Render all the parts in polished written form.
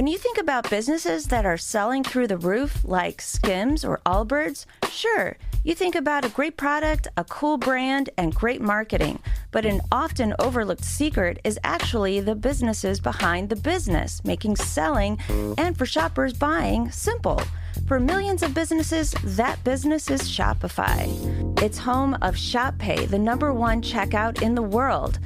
When you think about businesses that are selling through the roof, like Skims or Allbirds, sure, you think about a great product, a cool brand, and great marketing. But an often overlooked secret is actually the businesses behind the business, making selling and for shoppers buying simple. For millions of businesses, that business is Shopify. It's home of ShopPay, the #1 checkout in the world.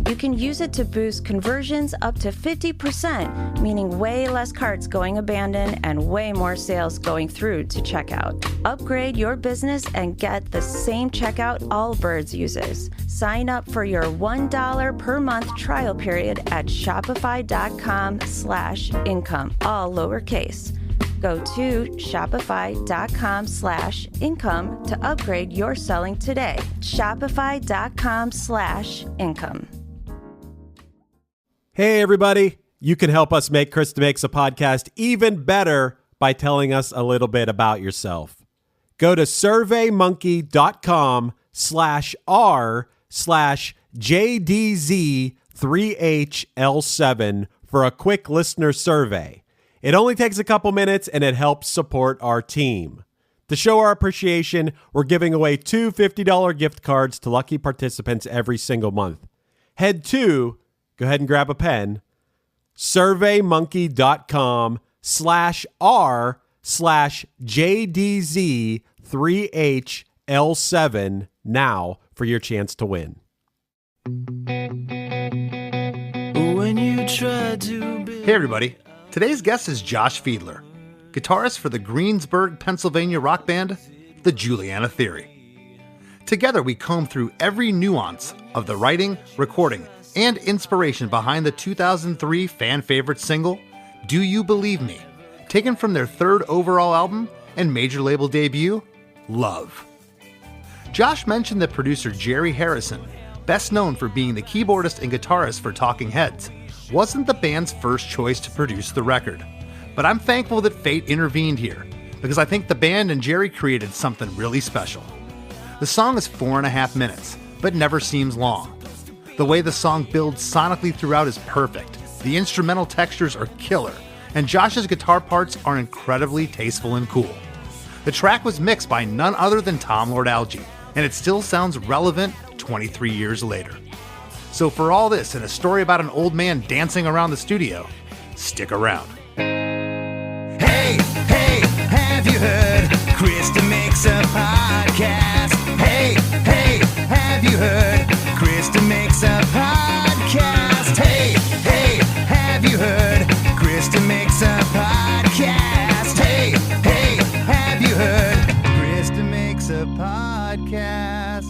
You can use it to boost conversions up to 50%, meaning way less carts going abandoned and way more sales going through to checkout. Upgrade your business and get the same checkout Allbirds uses. Sign up for your $1 per month trial period at shopify.com/income, all lowercase. Go to shopify.com/income to upgrade your selling today. Shopify.com/income. Hey, everybody. You can help us make Chris DeMakes a podcast even better by telling us a little bit about yourself. Go to surveymonkey.com/r/JDZ3HL7 for a quick listener survey. It only takes a couple minutes and it helps support our team. To show our appreciation, we're giving away 2 $50 gift cards to lucky participants every single month. Head to, go ahead and grab a pen, surveymonkey.com/r/JDZ3HL7 now for your chance to win. Hey, everybody. Today's guest is Josh Fiedler, guitarist for the Greensburg, Pennsylvania rock band, the Juliana Theory. Together, we comb through every nuance of the writing, recording, and inspiration behind the 2003 fan favorite single, Do You Believe Me, taken from their third overall album and major label debut, Love. Josh mentioned that producer Jerry Harrison, best known for being the keyboardist and guitarist for Talking Heads, wasn't the band's first choice to produce the record. But I'm thankful that fate intervened here, because I think the band and Jerry created something really special. The song is 4.5 minutes, but never seems long. The way the song builds sonically throughout is perfect. The instrumental textures are killer, and Josh's guitar parts are incredibly tasteful and cool. The track was mixed by none other than Tom Lord Alge, and it still sounds relevant 23 years later. So for all this and a story about an old man dancing around the studio, stick around. Hey, hey, have you heard? Chris DeMakes a podcast. Hey, hey, have you heard? Chris DeMakes a podcast. Hey, hey, have you heard? Chris DeMakes a podcast. Hey, hey, have you heard? Chris DeMakes a podcast.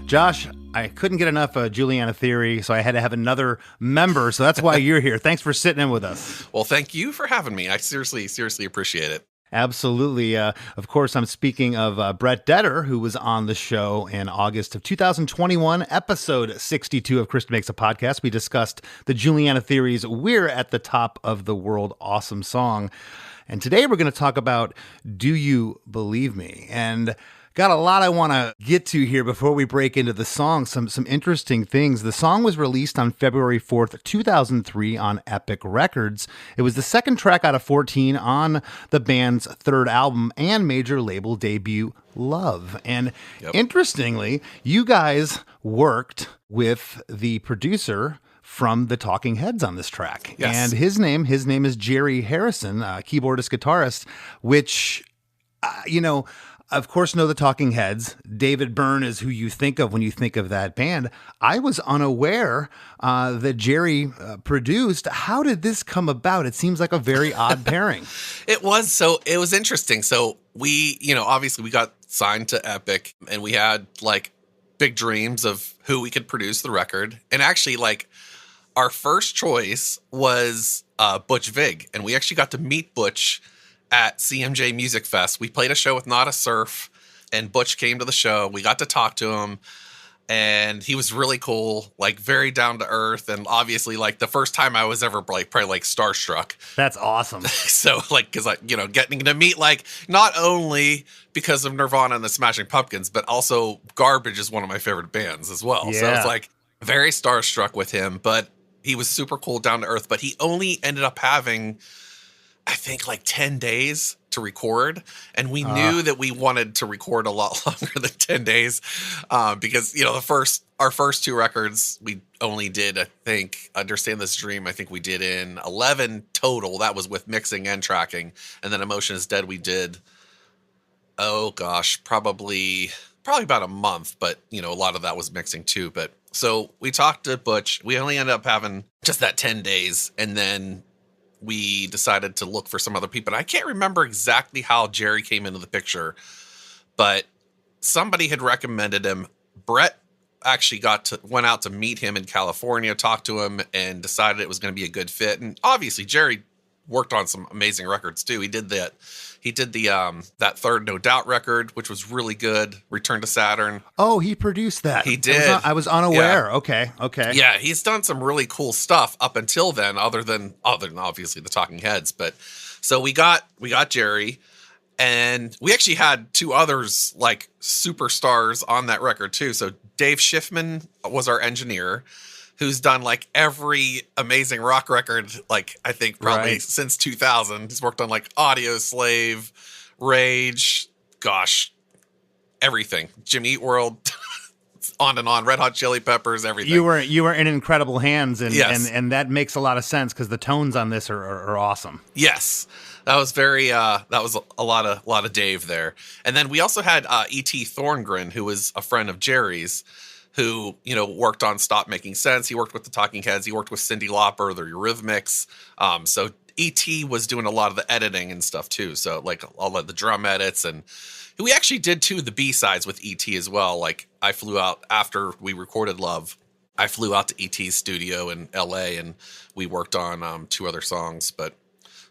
Josh, I couldn't get enough of Juliana Theory, so I had to have another member, so that's why you're here. Thanks for sitting in with us. Well, thank you for having me. I seriously appreciate it. Absolutely. Of course, I'm speaking of Brett Detter, who was on the show in August of 2021, episode 62 of Chris Makes a Podcast. We discussed the Juliana Theory's We're at the Top of the World awesome song. And today we're going to talk about Do You Believe Me? And got a lot I want to get to here before we break into the song. Some interesting things. The song was released on February 4th, 2003 on Epic Records. It was the second track out of 14 on the band's third album and major label debut, Love. And Interestingly, you guys worked with the producer from the Talking Heads on this track. Yes. And his name is Jerry Harrison, keyboardist, guitarist, which, of course, know the Talking Heads. David Byrne is who you think of when you think of that band. I was unaware that Jerry produced. How did this come about? It seems like a very odd pairing. It was interesting. So we, obviously we got signed to Epic and we had like big dreams of who we could produce the record. And actually like our first choice was Butch Vig. And we actually got to meet Butch at CMJ Music Fest. We played a show with Not a Surf, and Butch came to the show. We got to talk to him, and he was really cool, like very down to earth, and obviously like the first time I was ever like probably like starstruck. That's awesome. So like, cause like, getting to meet like not only because of Nirvana and the Smashing Pumpkins, but also Garbage is one of my favorite bands as well. Yeah. So it's like very starstruck with him, but He was super cool, down to earth, but he only ended up having, I think, like 10 days to record. And we knew that we wanted to record a lot longer than 10 days because, our first two records, we only did, I think, Understand This Dream, I think we did in 11 total. That was with mixing and tracking. And then Emotion is Dead, we did, probably about a month. But, a lot of that was mixing too. But so we talked to Butch. We only ended up having just that 10 days. And then we decided to look for some other people. And I can't remember exactly how Jerry came into the picture, but somebody had recommended him. Brett actually went out to meet him in California, talked to him, and decided it was going to be a good fit. And obviously Jerry worked on some amazing records too. He did the that third No Doubt record, which was really good. Return to Saturn. Oh, he produced that. He did. I was unaware. Yeah. Okay. Yeah, he's done some really cool stuff up until then, other than obviously the Talking Heads. But so we got Jerry, and we actually had two others like superstars on that record too. So Dave Schiffman was our engineer, who's done like every amazing rock record, like I think probably since 2000. He's worked on like Audio Slave, Rage, everything. Jimmy Eat World, on and on. Red Hot Chili Peppers, everything. You were in incredible hands, and yes. and that makes a lot of sense because the tones on this are awesome. Yes. That was very that was a lot of Dave there. And then we also had E.T. Thorngren, who was a friend of Jerry's, who, worked on Stop Making Sense. He worked with the Talking Heads. He worked with Cyndi Lauper, the Eurythmics. So E.T. was doing a lot of the editing and stuff too. So like all of the drum edits, and we actually did two of the B-sides with E.T. as well. Like I flew out after we recorded Love. I flew out to E.T.'s studio in L.A. and we worked on two other songs. But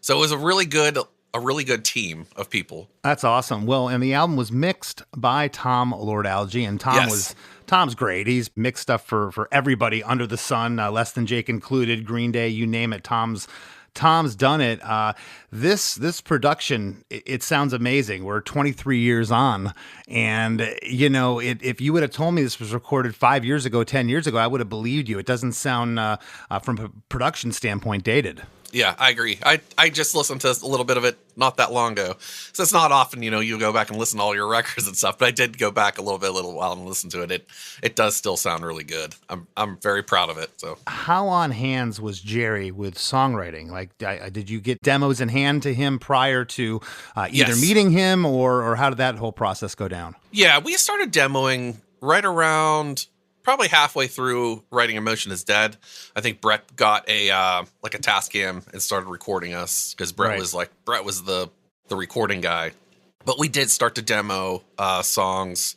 so it was a really good team of people. That's awesome. Well, and the album was mixed by Tom Lord-Alge, and Tom's great. He's mixed stuff for everybody under the sun, Less Than Jake included, Green Day, you name it. Tom's done it. This production, it sounds amazing. We're 23 years on, and if you would have told me this was recorded 5 years ago, 10 years ago, I would have believed you. It doesn't sound, from a production standpoint, dated. Yeah, I agree. I just listened to a little bit of it not that long ago. So it's not often, you go back and listen to all your records and stuff, but I did go back a little while and listen to it. It does still sound really good. I'm very proud of it. So how on hands was Jerry with songwriting? Like, did you get demos in hand to him prior to either meeting him, or how did that whole process go down? Yeah, we started demoing right around probably halfway through writing Emotion is Dead. I think Brett got a Tascam and started recording us because Brett was the recording guy. But we did start to demo songs.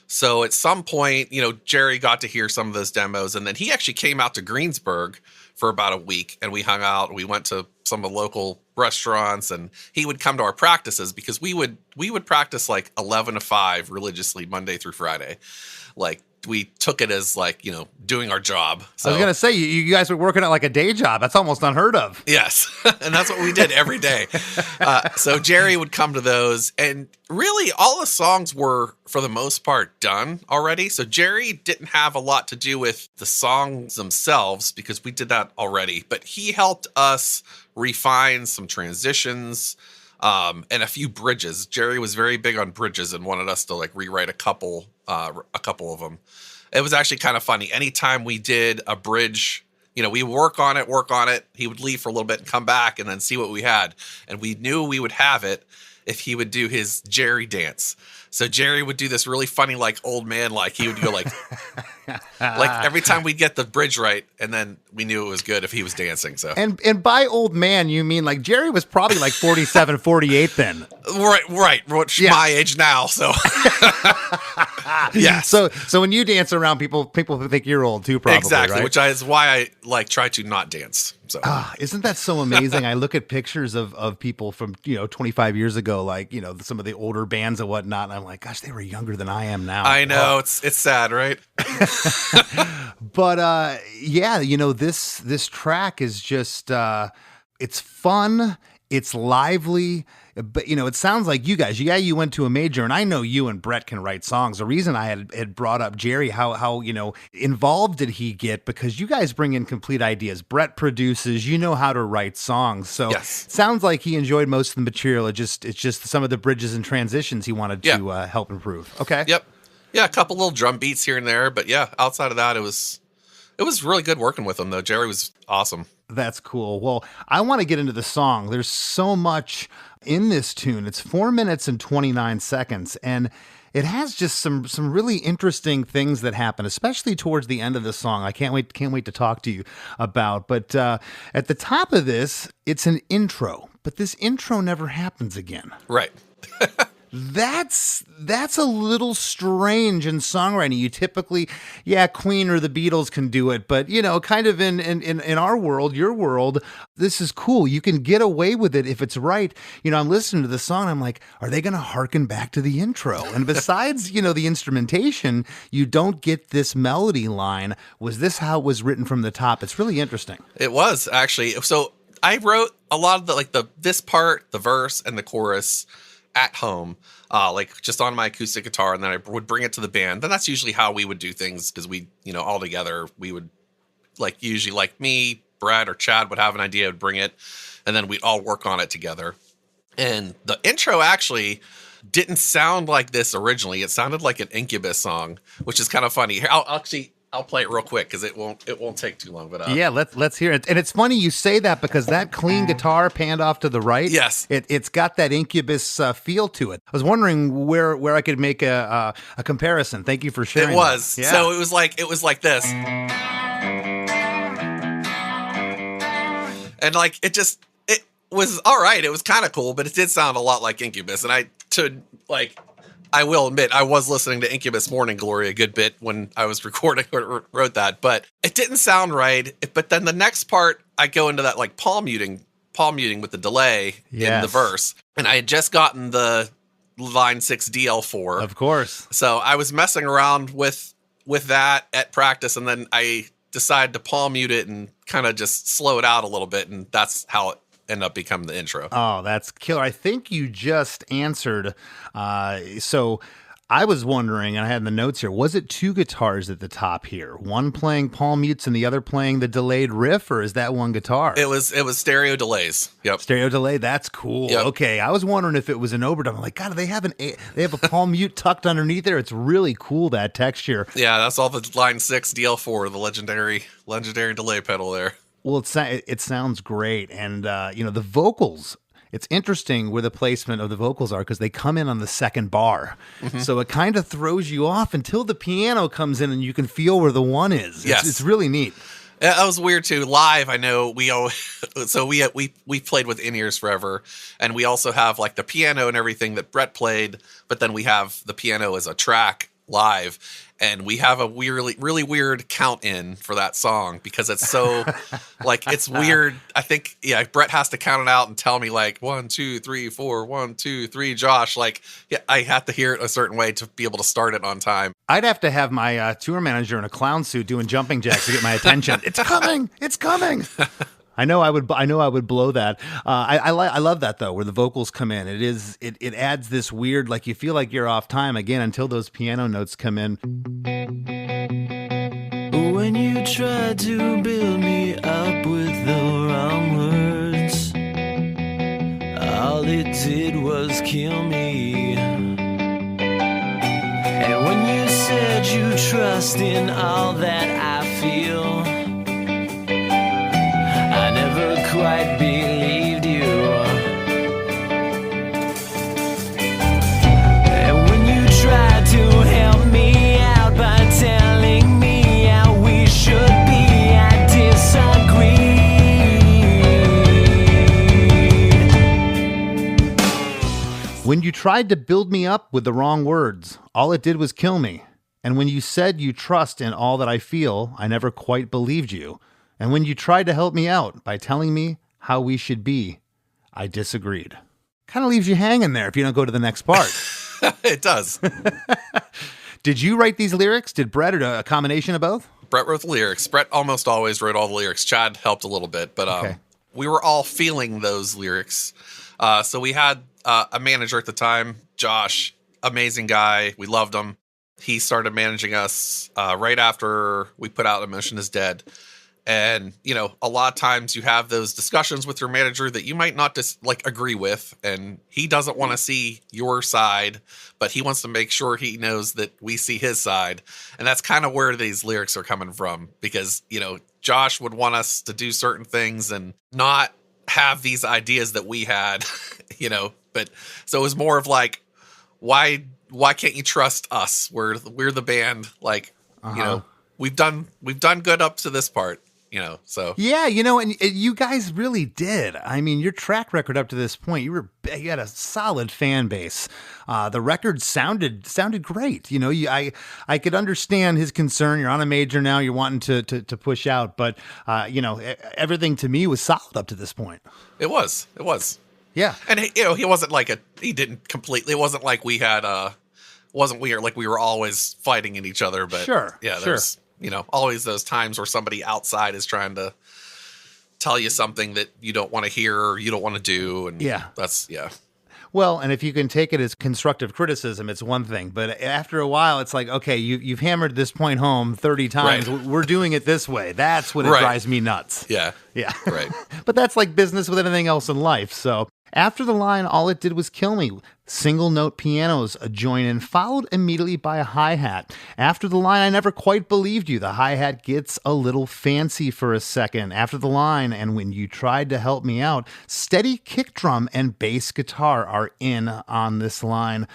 So at some point, Jerry got to hear some of those demos, and then he actually came out to Greensburg for about a week, and we hung out. We went to some of the local restaurants, and he would come to our practices because we would practice like 11 to 5 religiously Monday through Friday. Like, we took it as like, doing our job. So, I was going to say, you guys were working at like a day job. That's almost unheard of. Yes. And that's what we did every day. So Jerry would come to those, and really all the songs were, for the most part, done already. So Jerry didn't have a lot to do with the songs themselves because we did that already, but he helped us refine some transitions, and a few bridges. Jerry was very big on bridges and wanted us to like rewrite a couple of them. It was actually kind of funny. Anytime we did a bridge, we work on it. He would leave for a little bit and come back and then see what we had. And we knew we would have it if he would do his Jerry dance. So Jerry would do this really funny, like old man, like he would go like, like every time we'd get the bridge right, and then we knew it was good if he was dancing. So and by old man, you mean like Jerry was probably like 47, 48 then. Right. Which my age now. So yeah. So when you dance around, people think you're old too, probably. Exactly, right? which is why I like try to not dance. So isn't that so amazing? I look at pictures of people from 25 years ago, like some of the older bands and whatnot, and I'm like, gosh, they were younger than I am now. I know. It's sad, right? But this track is just it's fun. It's lively, but it sounds like you guys, you went to a major, and I know you and Brett can write songs. The reason I had brought up Jerry, how involved did he get? Because you guys bring in complete ideas. Brett produces, how to write songs. So Yes. it sounds like he enjoyed most of the material. It's just some of the bridges and transitions he wanted to help improve. Okay. Yep. Yeah, a couple little drum beats here and there, but yeah, outside of that, it was really good working with him, though. Jerry was awesome. That's cool. Well, I want to get into the song. There's so much in this tune. It's 4 minutes and 29 seconds, and it has just some really interesting things that happen, especially towards the end of the song. I can't wait to talk to you about. But at the top of this, it's an intro, but this intro never happens again. Right. That's a little strange in songwriting. You typically, Queen or the Beatles can do it, but kind of in our world, your world, this is cool. You can get away with it if it's right. I'm listening to the song, I'm like, are they going to harken back to the intro? And besides, the instrumentation, you don't get this melody line. Was this how it was written from the top? It's really interesting. It was actually. So I wrote a lot of this part, the verse and the chorus at home, just on my acoustic guitar, and then I would bring it to the band. Then that's usually how we would do things, because we, all together, we would usually me, Brad, or Chad would have an idea, would bring it, and then we'd all work on it together. And the intro actually didn't sound like this originally. It sounded like an Incubus song, which is kind of funny. Here, I'll play it real quick because it won't take too long. But let's hear it. And it's funny you say that, because that clean guitar panned off to the right, yes, it's got that Incubus feel to it. I was wondering where I could make a comparison. Thank you for sharing. It was that. Yeah. So it was like this, and it was all right. It was kind of cool, but it did sound a lot like Incubus. And I will admit, I was listening to Incubus Morning Glory a good bit when I was recording or wrote that, but it didn't sound right. But then the next part, I go into that palm muting with the delay in the verse. And I had just gotten the line 6 DL4. Of course. So I was messing around with that at practice, and then I decided to palm mute it and kind of just slow it out a little bit, and that's how it end up becoming the intro. Oh, that's killer. I think you just answered. So I was wondering, and I had the notes here, was it 2 guitars at the top here? One playing palm mutes and the other playing the delayed riff, or is that one guitar? It was stereo delays. Yep. Stereo delay. That's cool. Yep. Okay. I was wondering if it was an overdub. I'm like, God, they have a palm mute tucked underneath there. It's really cool, that texture. Yeah, that's all the line 6 DL4, the legendary delay pedal there. Well, it sounds great. And, the vocals, it's interesting where the placement of the vocals are, because they come in on the second bar. Mm-hmm. So it kind of throws you off until the piano comes in and you can feel where the one is. Yes. It's really neat. Yeah, that was weird too. Live, I know we played with in-ears forever, and we also have the piano and everything that Brett played, but then we have the piano as a track live, and we have a really weird count in for that song, because it's so it's weird. I think Brett has to count it out and tell me 1 2 3 4 1 2 3 Josh, I have to hear it a certain way to be able to start it on time. I'd have to have my tour manager in a clown suit doing jumping jacks to get my attention. It's coming. I know I would blow that. I love that though, where the vocals come in. It adds this weird, you feel like you're off time again until those piano notes come in. When you try to build me up with the wrong words, all it did was kill me. And when you said you trust in all that I feel, I never quite believed you. And when you tried to help me out by telling me how we should be, I disagreed. When you tried to build me up with the wrong words, all it did was kill me. And when you said you trust in all that I feel, I never quite believed you. And when you tried to help me out by telling me how we should be, I disagreed. Kind of leaves you hanging there if you don't go to the next part. It does. Did you write these lyrics? Did Brett, or a combination of both? Brett wrote the lyrics. Brett almost always wrote all the lyrics. Chad helped a little bit, but Okay. we were all feeling those lyrics. So we had a manager at the time, Josh, amazing guy. We loved him. He started managing us right after we put out Emotion is Dead. And, you know, a lot of times you have those discussions with your manager that you might not just agree with. And he doesn't want to see your side, but he wants to make sure he knows that we see his side. And that's kind of where these lyrics are coming from, because, you know, Josh would want us to do certain things and not have these ideas that we had, you know, but so it was more of like, why can't you trust us? We're the band. Like, you know, we've done good up to this part. You know, so yeah, you know, and you guys really did. I mean, your track record up to this point, you had a solid fan base. The record sounded great. You know, I could understand his concern. You're on a major now. You're wanting to push out, but you know, everything to me was solid up to this point. It was. Yeah, and you know, he wasn't he didn't completely. It wasn't like we had we were always fighting in each other. But sure, there's you know, always those times where somebody outside is trying to tell you something that you don't want to hear or you don't want to do. And that's. Well, and if you can take it as constructive criticism, it's one thing. But after a while, it's like, okay, you've hammered this point home 30 times. Right. We're doing it this way. That's what it drives me nuts. Yeah. Right. But that's like business with anything else in life. So after the line, all it did was kill me. Single note pianos join in, followed immediately by a hi-hat. After the line, I never quite believed you. The hi-hat gets a little fancy for a second. After the line, and when you tried to help me out, steady kick drum and bass guitar are in on this line.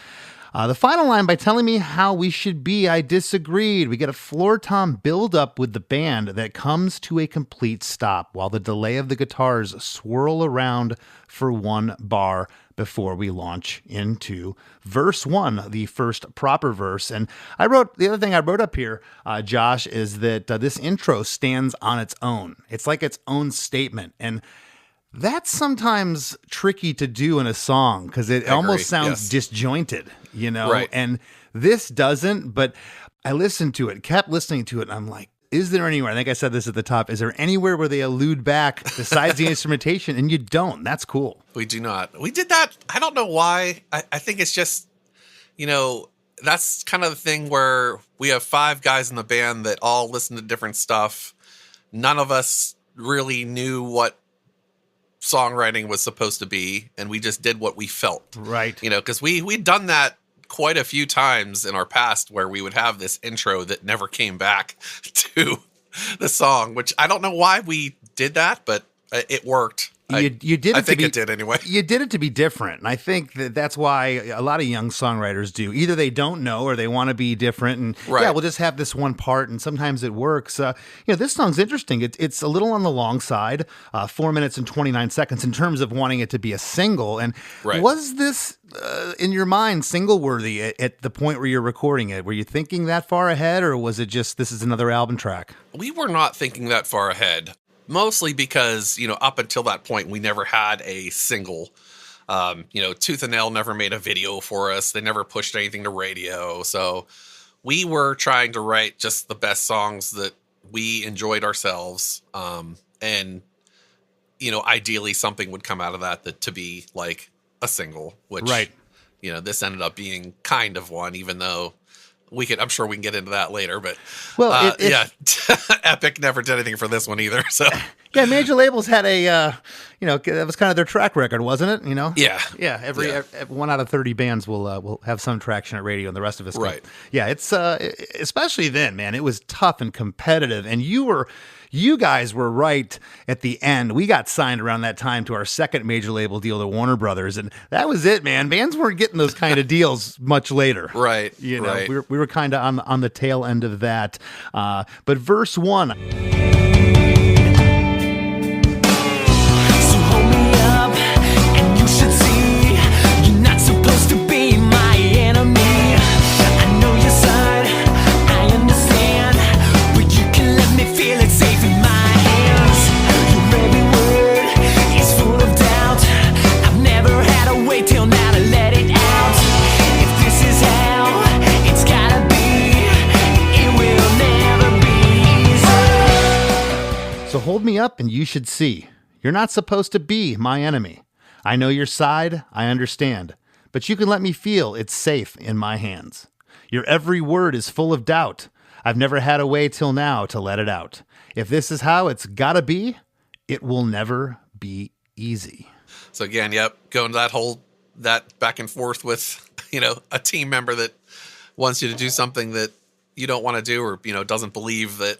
The final line, by telling me how we should be, I disagreed. We get a floor tom build-up with the band that comes to a complete stop while the delay of the guitars swirl around for one bar before we launch into verse 1, the first proper verse. And the other thing I wrote up here, Josh, is that this intro stands on its own. It's like its own statement. And that's sometimes tricky to do in a song because it almost sounds disjointed, you know, right. And this doesn't, but I kept listening to it, and I'm like, is there anywhere, I think I said this at the top, is there anywhere where they allude back besides the instrumentation? And you don't. That's cool. We do not. We did that. I don't know why. I think it's just, you know, that's kind of the thing where we have 5 guys in the band that all listen to different stuff. None of us really knew what songwriting was supposed to be, and we just did what we felt. Right. You know, because we'd done that quite a few times in our past where we would have this intro that never came back to the song, which I don't know why we did that, but it worked. You did it I think to be, it did anyway. You did it to be different. And I think that's why a lot of young songwriters do. Either they don't know or they want to be different. And yeah, we'll just have this one part, and sometimes it works. You know, this song's interesting. It's a little on the long side, 4 minutes and 29 seconds in terms of wanting it to be a single. And was this, in your mind, single worthy at the point where you're recording it? Were you thinking that far ahead, or was it just, this is another album track? We were not thinking that far ahead. Mostly because, you know, up until that point, we never had a single. You know, Tooth and Nail never made a video for us. They never pushed anything to radio. So we were trying to write just the best songs that we enjoyed ourselves. And, you know, ideally something would come out of that to be like a single, which, you know, this ended up being kind of one, even though I'm sure we can get into that later, but Epic never did anything for this one either. So yeah, major labels had you know, that was kind of their track record, wasn't it? You know? Yeah. Every 1 out of 30 bands will have some traction at radio, and the rest of us don't. Right. Yeah, it's especially then, man, it was tough and competitive, and you guys were right at the end. We got signed around that time to our second major label deal to Warner Brothers, and that was it, man. Bands weren't getting those kind of deals much later. Right. You know, we were kind of on the tail end of that. But verse 1. Hold me up and you should see. You're not supposed to be my enemy. I know your side, I understand. But you can let me feel it's safe in my hands. Your every word is full of doubt. I've never had a way till now to let it out. If this is how it's gotta be, it will never be easy. So again, going to that back and forth with, a team member that wants you to do something that you don't want to do, or, doesn't believe that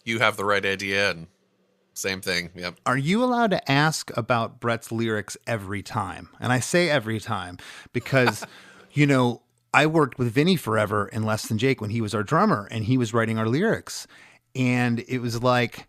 you have the right idea, and same thing. Yep. Are you allowed to ask about Brett's lyrics every time? And I say every time because, I worked with Vinny forever in Less Than Jake when he was our drummer and he was writing our lyrics. And it was like,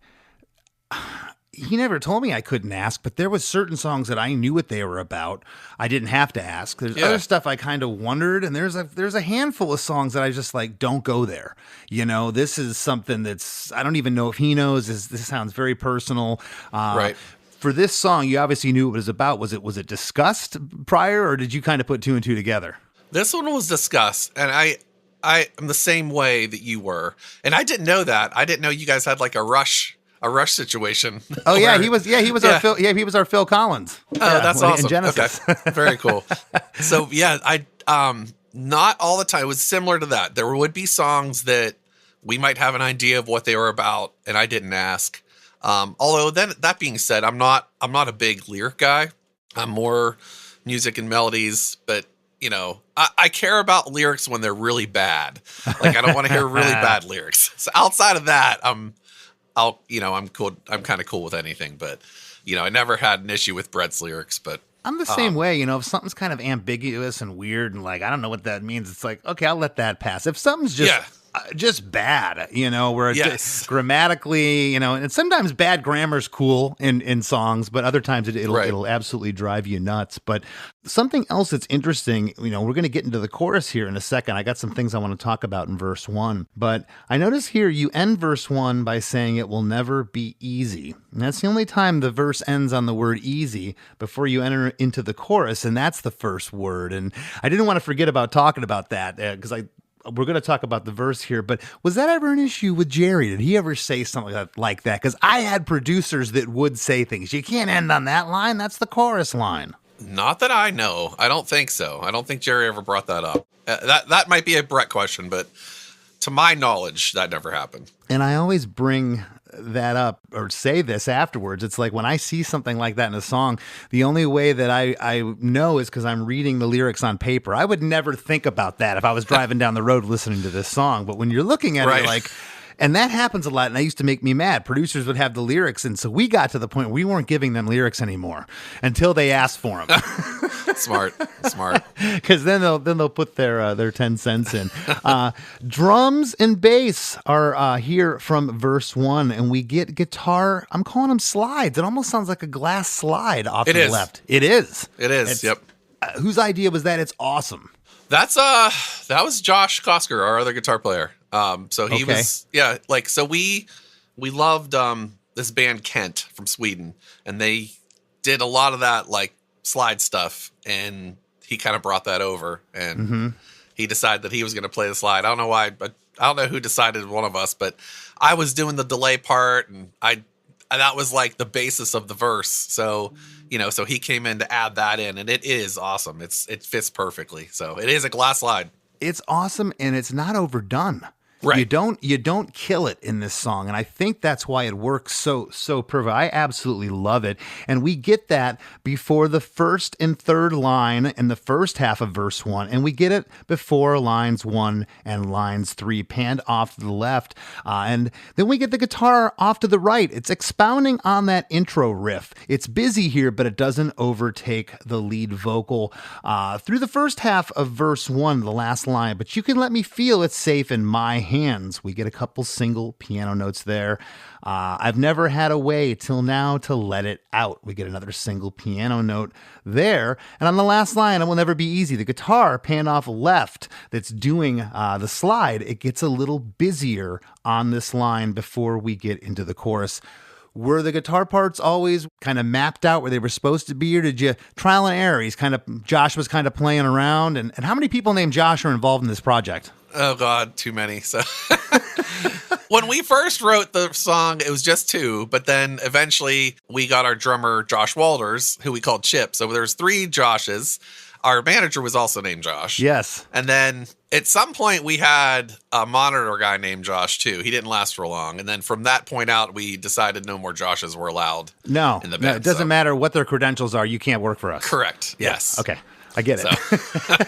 he never told me I couldn't ask, but there was certain songs that I knew what they were about. I didn't have to ask. There's other stuff I kind of wondered, and there's a handful of songs that I just like, don't go there. This is something that's, I don't even know if he knows. This sounds very personal. Right. For this song, you obviously knew what it was about. Was it discussed prior, or did you kind of put two and two together? This one was discussed, and I am the same way that you were, and I didn't know that. I didn't know you guys had like a rush situation. Oh yeah, he was our Phil Collins. Oh, that's awesome. In Genesis. Okay. Very cool. So yeah, I not all the time. It was similar to that. There would be songs that we might have an idea of what they were about, and I didn't ask. Although then that being said, I'm not a big lyric guy. I'm more music and melodies, but I care about lyrics when they're really bad. Like I don't want to hear really bad lyrics. So outside of that, I'm cool. I'm kind of cool with anything, but I never had an issue with Brett's lyrics, but I'm the same way. If something's kind of ambiguous and weird and like, I don't know what that means. It's like, okay, I'll let that pass. If something's just bad, where it's grammatically, and sometimes bad grammar's cool in songs, but other times it'll absolutely drive you nuts. But something else that's interesting, we're going to get into the chorus here in a second. I got some things I want to talk about in verse 1, but I notice here you end verse 1 by saying it will never be easy. And that's the only time the verse ends on the word easy before you enter into the chorus, and that's the first word. And I didn't want to forget about talking about that because we're going to talk about the verse here, but was that ever an issue with Jerry? Did he ever say something like that? Because I had producers that would say things. You can't end on that line. That's the chorus line. Not that I know. I don't think so. I don't think Jerry ever brought that up. That might be a Brett question, but to my knowledge, that never happened. And I always bring that up or say this afterwards. It's like when I see something like that in a song, the only way that I know is because I'm reading the lyrics on paper. I would never think about that if I was driving down the road listening to this song. But when you're looking at it, like, and that happens a lot, and that used to make me mad. Producers would have the lyrics, and so we got to the point where we weren't giving them lyrics anymore until they asked for them. Smart. Because then they'll put their 10 cents in. Drums and bass are here from verse 1, and we get guitar. I'm calling them slides. It almost sounds like a glass slide off to the left. It is. Yep. Whose idea was that? It's awesome. That was Josh Kosker, our other guitar player. So he was, so we loved, this band Kent from Sweden, and they did a lot of that like slide stuff, and he kind of brought that over, and he decided that he was going to play the slide. I don't know why, but I don't know who decided, one of us, but I was doing the delay part, and that was like the basis of the verse. So, so he came in to add that in, and it is awesome. It fits perfectly. So it is a glass slide. It's awesome, and it's not overdone. Right. You don't kill it in this song, and I think that's why it works so perfect. I absolutely love it, and we get that before the first and third line in the first half of verse 1, and we get it before lines 1 and lines 3 panned off to the left, and then we get the guitar off to the right. It's expounding on that intro riff. It's busy here, but it doesn't overtake the lead vocal through the first half of verse 1, the last line. But you can let me feel it's safe in my hands. We get a couple single piano notes there. I've never had a way till now to let it out. We get another single piano note there. And on the last line, it will never be easy. The guitar panned off left that's doing the slide. It gets a little busier on this line before we get into the chorus. Were the guitar parts always kind of mapped out where they were supposed to be, or did you trial and error? Josh was kind of playing around. And how many people named Josh are involved in this project? Oh God, too many. So When we first wrote the song, it was just two, but then eventually we got our drummer, Josh Walters, who we called Chip. So there's three Joshes. Our manager was also named Josh. Yes. And then at some point we had a monitor guy named Josh too. He didn't last for long. And then from that point out, we decided no more Joshes were allowed. No, in the band, it doesn't matter what their credentials are. You can't work for us. Correct. Yes. Okay. I get it.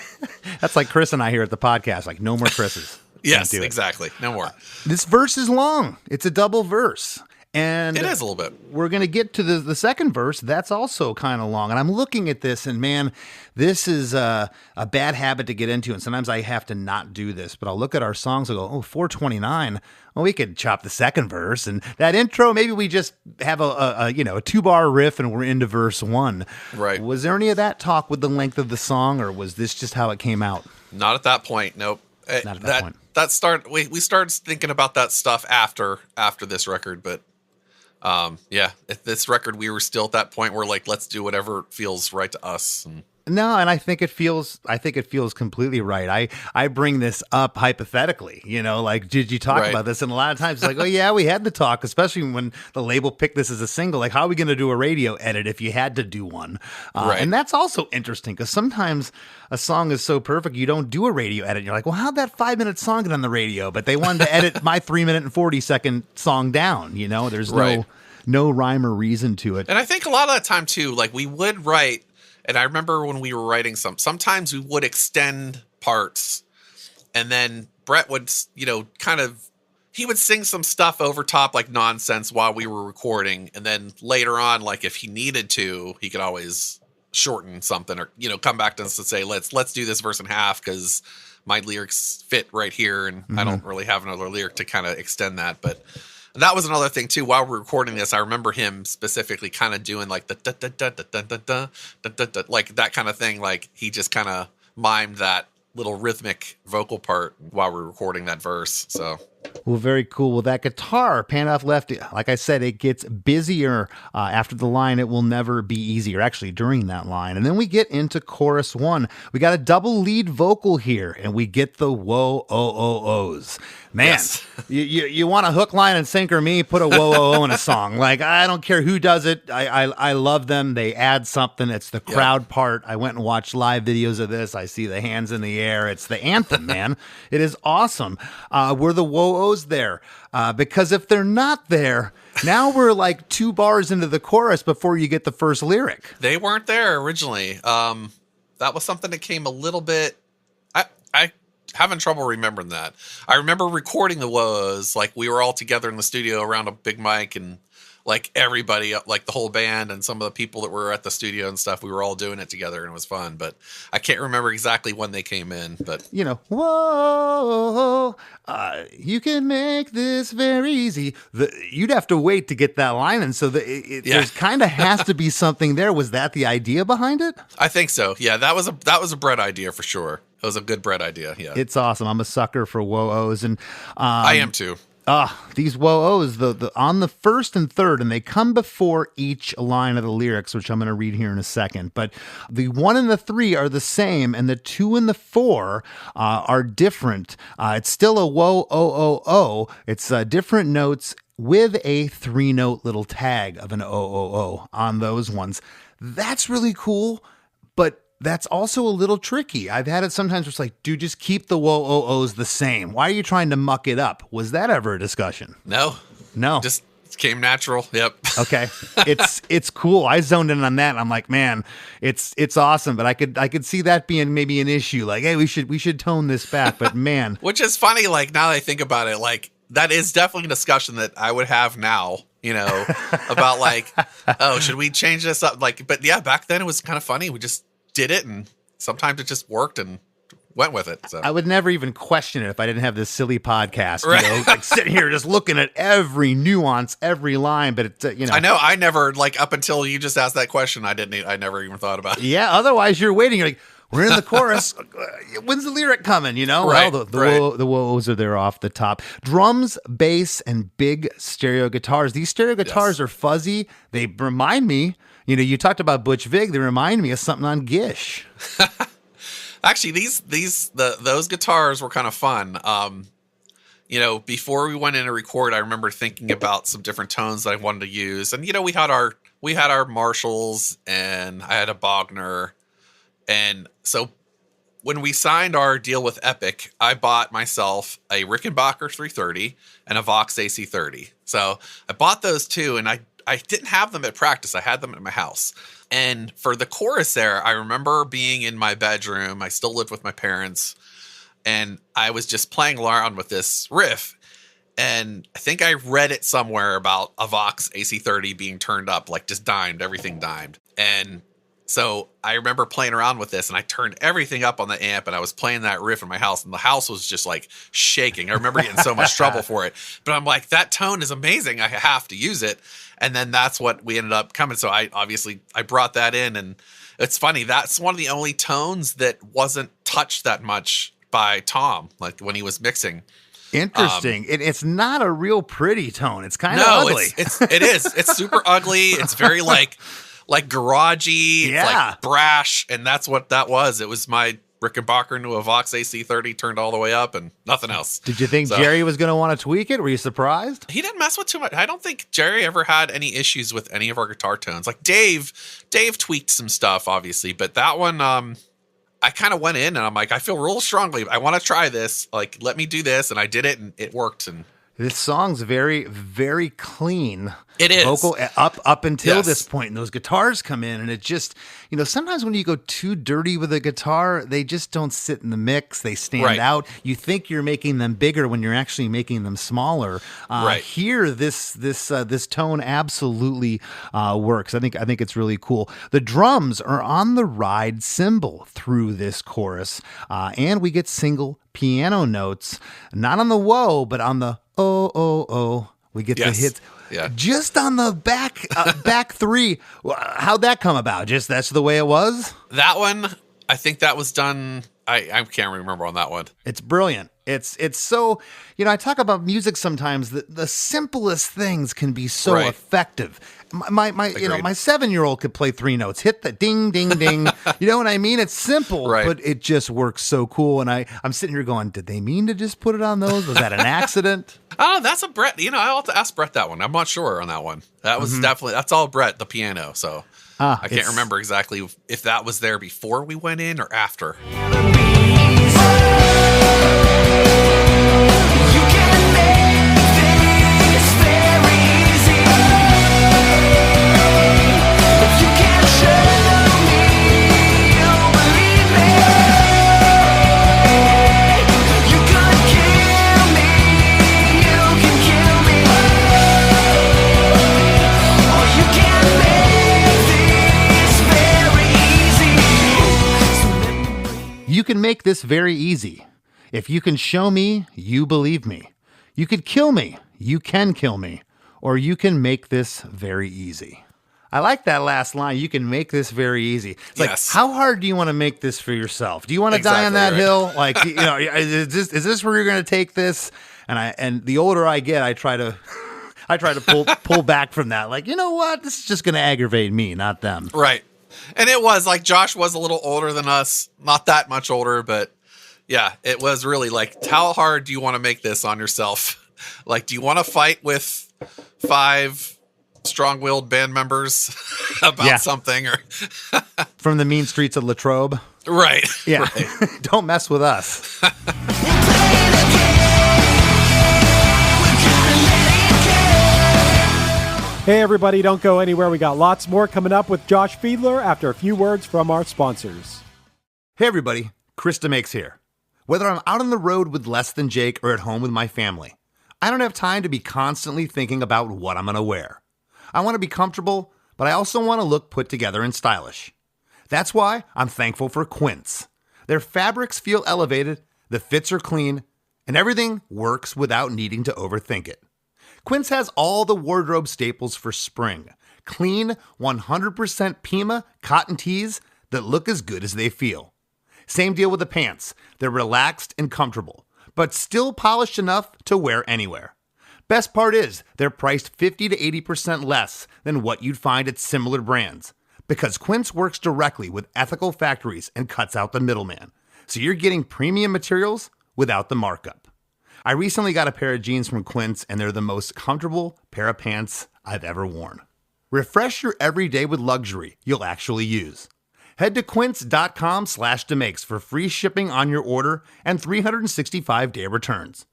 That's like Chris and I here at the podcast. Like, no more Chris's. Yes, exactly. No more. This verse is long. It's a double verse. And it is a little bit. We're going to get to the second verse. That's also kind of long. And I'm looking at this, and man, this is a bad habit to get into. And sometimes I have to not do this. But I'll look at our songs and go, 429. Well, we could chop the second verse. And that intro, maybe we just have a 2-bar riff and we're into verse 1. Right. Was there any of that talk with the length of the song, or was this just how it came out? Not at that point. Nope. Not at that point. We started thinking about that stuff after this record, but at this record we were still at that point where like, let's do whatever feels right to us. No, and I think it feels completely right. I bring this up hypothetically, like, did you talk about this? And a lot of times it's like, oh yeah, we had the talk, especially when the label picked this as a single. Like, how are we going to do a radio edit if you had to do one? And that's also interesting because sometimes a song is so perfect you don't do a radio edit. You're like, well, how'd that 5-minute song get on the radio? But they wanted to edit my 3-minute and 40-second song down. There's no rhyme or reason to it. And I think a lot of that time too, like we would write. And I remember when we were writing sometimes we would extend parts, and then Brett would, he would sing some stuff over top like nonsense while we were recording. And then later on, like if he needed to, he could always shorten something or, come back to us and say, let's do this verse in half because my lyrics fit right here. And I don't really have another lyric to kind of extend that. But that was another thing too. While we're recording this, I remember him specifically kind of doing like the da da da da da da da da da, like that kind of thing. Like he just kind of mimed that little rhythmic vocal part while we're recording that verse. So. Well, very cool. Well, that guitar, Pan Off Left, like I said, it gets busier after the line, it will never be easier, actually during that line. And then we get into chorus 1. We got a double lead vocal here, and we get the whoa-oh-oh-ohs. Man, yes. you want a hook, line, and sinker me, put a whoa-oh-oh in a song. Like, I don't care who does it. I love them. They add something. It's the crowd part. I went and watched live videos of this. I see the hands in the air. It's the anthem, man. It is awesome. We're the whoa-ohs there because if they're not there, now we're like 2 bars into the chorus before you get the first lyric. They weren't there originally. That was something that came a little bit. I having trouble remembering that. I remember recording the woes, like we were all together in the studio around a big mic, and like everybody, like the whole band and some of the people that were at the studio and stuff, we were all doing it together and it was fun. But I can't remember exactly when they came in. But whoa, you can make this very easy. You'd have to wait to get that line, and so there's kind of has to be something there. Was that the idea behind it? I think so. Yeah, that was a Brett idea for sure. It was a good Brett idea. Yeah, it's awesome. I'm a sucker for whoa-ohs, and I am too. These whoa-ohs, the on the first and third, and they come before each line of the lyrics, which I'm going to read here in a second. But the 1 and the 3 are the same, and the 2 and the 4 are different. It's still a whoa-oh-oh-oh. It's different notes with a 3-note little tag of an oh-oh-oh on those ones. That's really cool, but that's also a little tricky. I've had it sometimes where it's like, dude, just keep the whoa-oh-ohs the same. Why are you trying to muck it up? Was that ever a discussion? No. Just came natural. Yep. Okay. It's cool. I zoned in on that. And I'm like, man, it's awesome. But I could see that being maybe an issue. Like, hey, we should tone this back. But man. Which is funny, like now that I think about it, like that is definitely a discussion that I would have now, about like, oh, should we change this up? Like, but yeah, back then it was kind of funny. We just did it, and sometimes it just worked and went with it. So. I would never even question it if I didn't have this silly podcast, like sitting here just looking at every nuance, every line. But it's I know I never like up until you just asked that question. I never even thought about it. Yeah. Otherwise, you're waiting. You're like, we're in the chorus. When's the lyric coming? Right, well, the woes are there off the top. Drums, bass, and big stereo guitars. These stereo guitars are fuzzy. They remind me. You talked about Butch Vig. They remind me of something on Gish. Actually, those guitars were kind of fun. before we went in to record, I remember thinking about some different tones that I wanted to use. And, we had our Marshalls, and I had a Bogner. And so when we signed our deal with Epic, I bought myself a Rickenbacker 330 and a Vox AC30. So I bought those two, and I didn't have them at practice. I had them at my house. And for the chorus there, I remember being in my bedroom. I still lived with my parents. And I was just playing around with this riff. And I think I read it somewhere about a Vox AC30 being turned up, like just dimed, everything dimed. And so I remember playing around with this, and I turned everything up on the amp, and I was playing that riff in my house, and the house was just like shaking. I remember getting so much trouble for it. But I'm like, that tone is amazing. I have to use it. And then that's what we ended up coming. So I brought that in, and it's funny. That's one of the only tones that wasn't touched that much by Tom, like when he was mixing. Interesting. It's not a real pretty tone. It's kind of ugly. It is. It's super ugly. It's very like garagey. Yeah. It's like brash, and that's what that was. It was my Rickenbacker into a Vox AC30 turned all the way up, and nothing else. Did you think Jerry was going to want to tweak it? Were you surprised? He didn't mess with too much. I don't think Jerry ever had any issues with any of our guitar tones. Like Dave tweaked some stuff, obviously, but that one, I kind of went in and I'm like, I feel real strongly. I want to try this. Like, let me do this. And I did it, and it worked. And this song's very, very clean. It is. Vocal up until Yes. this point, and those guitars come in, and it just, sometimes when you go too dirty with a guitar, they just don't sit in the mix. They stand Right. out. You think you're making them bigger when you're actually making them smaller. Right. Here, this tone absolutely works. I think it's really cool. The drums are on the ride cymbal through this chorus, and we get single piano notes, not on the whoa, but on the oh oh oh. We get Yes. the hits. Yeah. Just on the back three. How'd that come about? Just that's the way it was? that one, I think that was done. I can't remember on that one. It's brilliant. It's so, I talk about music sometimes that the simplest things can be so Right. effective. My my 7-year-old could play 3 notes, hit the ding, ding, ding. You know what I mean? It's simple, Right. but it just works so cool. And I'm sitting here going, did they mean to just put it on those? Was that an accident? Oh, that's a Brett. I'll have to ask Brett that one. I'm not sure on that one. That was definitely, that's all Brett, the piano. So I can't remember exactly if that was there before we went in or after. You can make this very easy. If you can show me, you believe me. You could kill me, you can kill me. Or you can make this very easy. I like that last line. You can make this very easy. It's like, Yes. how hard do you want to make this for yourself? Do you want to die on that Exactly hill? Like, is this where you're going to take this? And the older I get, I try to pull back from that. Like, you know what? This is just going to aggravate me, not them. Right. And it was like Josh was a little older than us, not that much older, but yeah, it was really like, how hard do you want to make this on yourself? Like, do you want to fight with 5 strong-willed band members about something or From the mean streets of Latrobe. right. Yeah. Right. Don't mess with us. Hey, everybody, don't go anywhere. We got lots more coming up with Josh Fiedler after a few words from our sponsors. Hey, everybody. Chris DeMakes here. Whether I'm out on the road with less than Jake or at home with my family, I don't have time to be constantly thinking about what I'm going to wear. I want to be comfortable, but I also want to look put together and stylish. That's why I'm thankful for Quince. Their fabrics feel elevated, the fits are clean, and everything works without needing to overthink it. Quince has all the wardrobe staples for spring. Clean, 100% Pima cotton tees that look as good as they feel. Same deal with the pants. They're relaxed and comfortable, but still polished enough to wear anywhere. Best part is, they're priced 50 to 80% less than what you'd find at similar brands, because Quince works directly with ethical factories and cuts out the middleman. So you're getting premium materials without the markup. I recently got a pair of jeans from Quince, and they're the most comfortable pair of pants I've ever worn. Refresh your everyday with luxury you'll actually use. Head to quince.com/DeMakes for free shipping on your order and 365-day returns.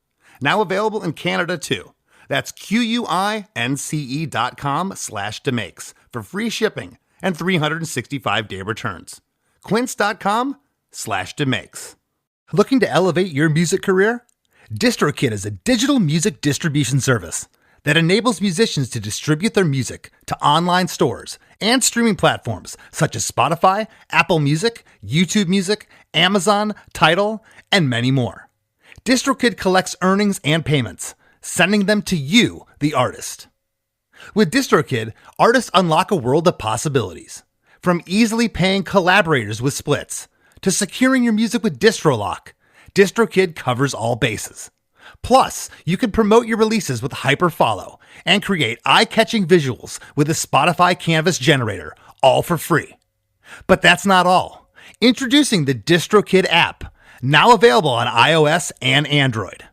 Now available in Canada, too. That's QUINCE.com/DeMakes for free shipping and 365-day returns. Quince.com/DeMakes. Looking to elevate your music career? DistroKid is a digital music distribution service that enables musicians to distribute their music to online stores and streaming platforms such as Spotify, Apple Music, YouTube Music, Amazon, Tidal, and many more. DistroKid collects earnings and payments, sending them to you, the artist. With DistroKid, artists unlock a world of possibilities. From easily paying collaborators with splits, to securing your music with DistroLock, DistroKid covers all bases. Plus, you can promote your releases with Hyperfollow and create eye-catching visuals with a Spotify Canvas generator, all for free. But that's not all. Introducing the DistroKid app, now available on iOS and Android.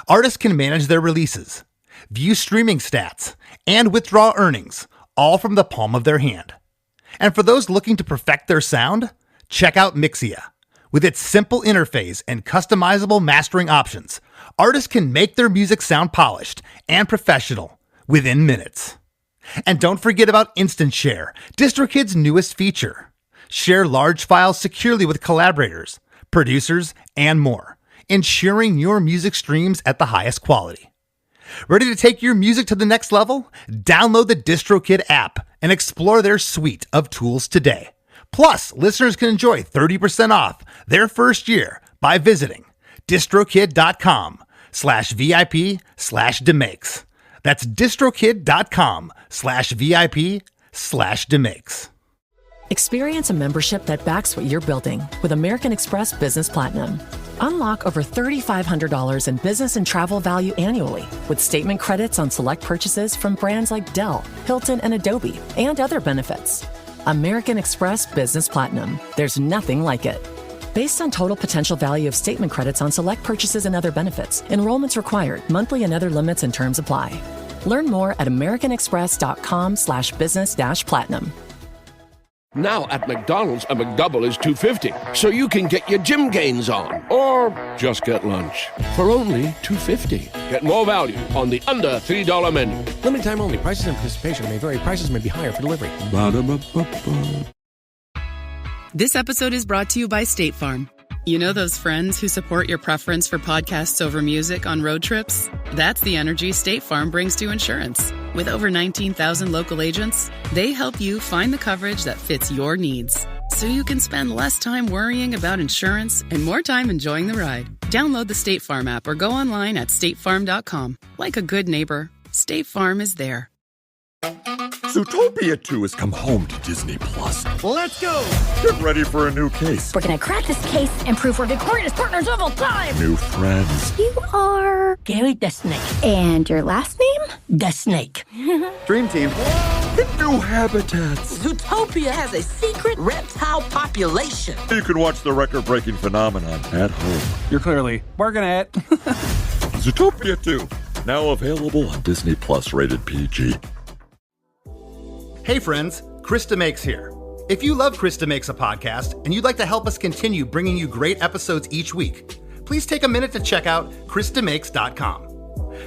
Artists can manage their releases, view streaming stats, and withdraw earnings, all from the palm of their hand. And for those looking to perfect their sound, check out Mixia. With its simple interface and customizable mastering options, artists can make their music sound polished and professional within minutes. And don't forget about Instant Share, DistroKid's newest feature. Share large files securely with collaborators, producers, and more, ensuring your music streams at the highest quality. Ready to take your music to the next level? Download the DistroKid app and explore their suite of tools today. Plus, listeners can enjoy 30% off their first year by visiting distrokid.com/VIP/DeMakes. That's distrokid.com/VIP/DeMakes. Experience a membership that backs what you're building with American Express Business Platinum. Unlock over $3,500 in business and travel value annually with statement credits on select purchases from brands like Dell, Hilton, and Adobe, and other benefits. American Express Business Platinum. There's nothing like it. Based on total potential value of statement credits on select purchases and other benefits, enrollments required, monthly and other limits and terms apply. Learn more at americanexpress.com/business-platinum. Now at McDonald's, a McDouble is $2.50, so you can get your gym gains on, or just get lunch for only $2.50. Get more value on the under $3 menu. Limited time only. Prices and participation may vary. Prices may be higher for delivery. Ba-da-ba-ba-ba. This episode is brought to you by State Farm. You know those friends who support your preference for podcasts over music on road trips? That's the energy State Farm brings to insurance. With over 19,000 local agents, they help you find the coverage that fits your needs, so you can spend less time worrying about insurance and more time enjoying the ride. Download the State Farm app or go online at statefarm.com. Like a good neighbor, State Farm is there. Zootopia 2 has come home to Disney+. Let's go! Get ready for a new case. We're gonna crack this case and prove we're the greatest partners of all time! New friends. You are... Gary the Snake. And your last name? The Snake. Dream Team. New habitats. Zootopia has a secret reptile population. You can watch the record-breaking phenomenon at home. You're clearly working at Zootopia 2, now available on Disney+, rated PG. Hey friends, Chris DeMakes here. If you love Chris DeMakes a podcast and you'd like to help us continue bringing you great episodes each week, please take a minute to check out chrisdemakes.com.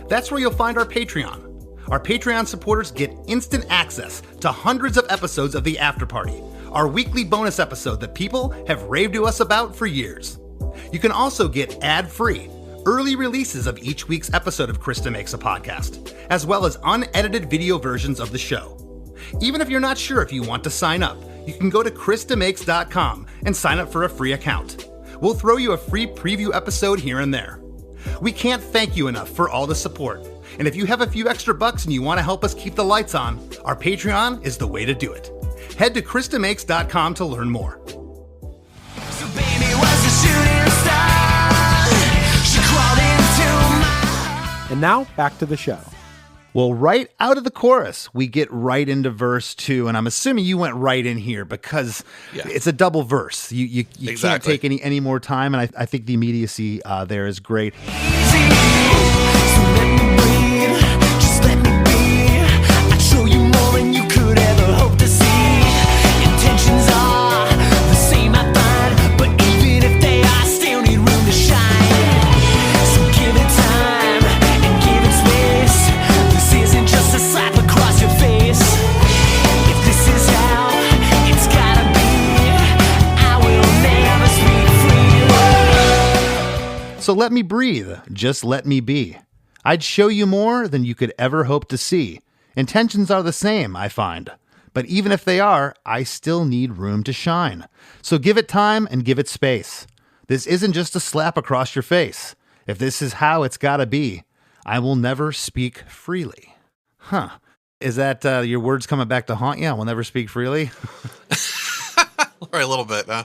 That's where you'll find our Patreon. Our Patreon supporters get instant access to hundreds of episodes of The After Party, our weekly bonus episode that people have raved to us about for years. You can also get ad-free, early releases of each week's episode of Chris DeMakes a podcast, as well as unedited video versions of the show. Even if you're not sure if you want to sign up, you can go to chrisdemakes.com and sign up for a free account. We'll throw you a free preview episode here and there. We can't thank you enough for all the support. And if you have a few extra bucks and you want to help us keep the lights on, our Patreon is the way to do it. Head to chrisdemakes.com to learn more. So baby was a shooting star. She crawled into my... And now, back to the show. Well, right out of the chorus, we get right into verse 2, and I'm assuming you went right in here because it's a double verse. You can't take any more time, and I think the immediacy there is great. Easy. So let me breathe, just let me be. I'd show you more than you could ever hope to see. Intentions are the same, I find. But even if they are, I still need room to shine. So give it time and give it space. This isn't just a slap across your face. If this is how it's gotta be, I will never speak freely. Huh. Is that your words coming back to haunt you? I will never speak freely? Or a little bit, huh?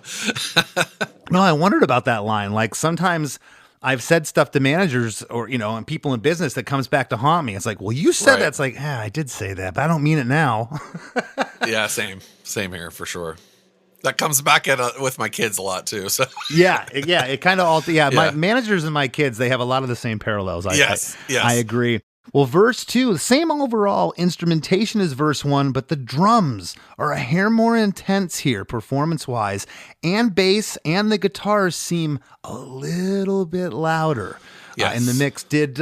No, I wondered about that line. Like sometimes I've said stuff to managers or, and people in business that comes back to haunt me. It's like, well, you said that. It's like, I did say that, but I don't mean it now. Yeah, same here for sure. That comes back with my kids a lot too. So yeah, it kind of all. Yeah, my managers and my kids, they have a lot of the same parallels. Yes. I agree. Well, verse 2, the same overall instrumentation as verse 1, but the drums are a hair more intense here, performance-wise, and bass and the guitars seem a little bit louder in the mix. Did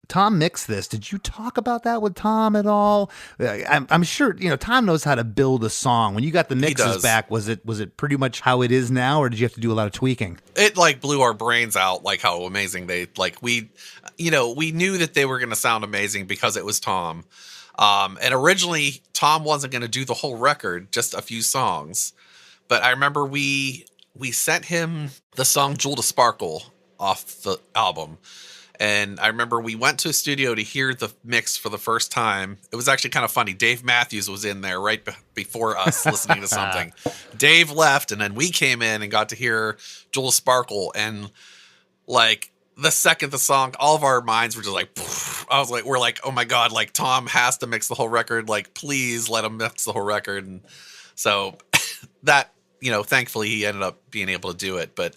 Tom mix this? Did you talk about that with Tom at all? I'm sure Tom knows how to build a song. When you got the mixes back, was it pretty much how it is now, or did you have to do a lot of tweaking? It blew our brains out, how amazing they we knew that they were going to sound amazing because it was Tom. And originally Tom wasn't going to do the whole record, just a few songs. But I remember we sent him the song Jewel to Sparkle off the album. And I remember we went to a studio to hear the mix for the first time. It was actually kind of funny. Dave Matthews was in there right before us listening to something. Dave left, and then we came in and got to hear Jewel Sparkle. And the second the song, all of our minds were just like, poof. We're like, oh my God, Tom has to mix the whole record. Please let him mix the whole record. And so that, thankfully he ended up being able to do it. But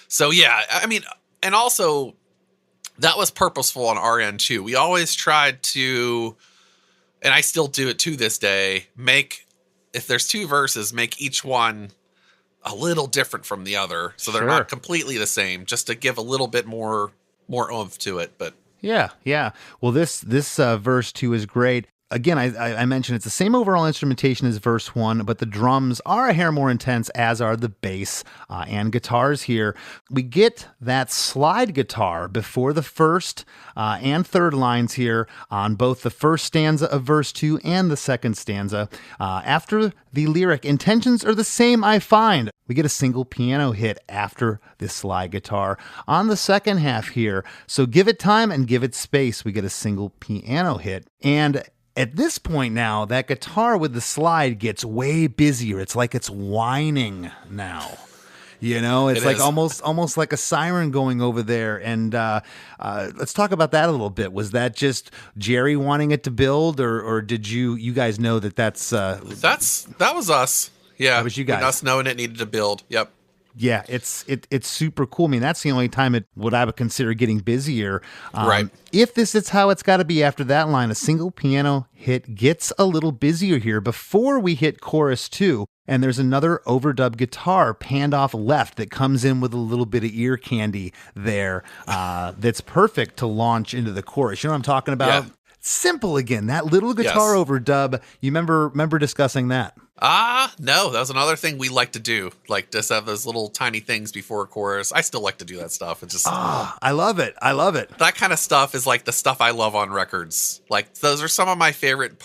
so, yeah, I mean, and also, that was purposeful on our end too. We always tried to, and I still do it to this day, if there's two verses, make each one a little different from the other. So they're not completely the same, just to give a little bit more oomph to it. But yeah. Well, this verse 2 is great. Again, I mentioned it's the same overall instrumentation as verse 1, but the drums are a hair more intense, as are the bass and guitars here. We get that slide guitar before the first and third lines here on both the first stanza of verse 2 and the second stanza. After the lyric, intentions are the same, I find. We get a single piano hit after the slide guitar on the second half here. So give it time and give it space. We get a single piano hit. And at this point now, that guitar with the slide gets way busier. It's like it's whining now. It's almost like a siren going over there. And let's talk about that a little bit. Was that just Jerry wanting it to build, or did you guys know that that was us? Yeah, that was you guys. Us knowing it needed to build. Yep. Yeah, it's super cool. I mean, that's the only time what I would consider getting busier. Right. If this is how it's got to be after that line, a single piano hit gets a little busier here before we hit chorus 2. And there's another overdub guitar panned off left that comes in with a little bit of ear candy there that's perfect to launch into the chorus. You know what I'm talking about? Yeah. Simple again. That little guitar overdub. You remember discussing that? No, that was another thing we like to do. Just have those little tiny things before a chorus. I still like to do that stuff. It's just I love it. That kind of stuff is the stuff I love on records. Those are some of my favorite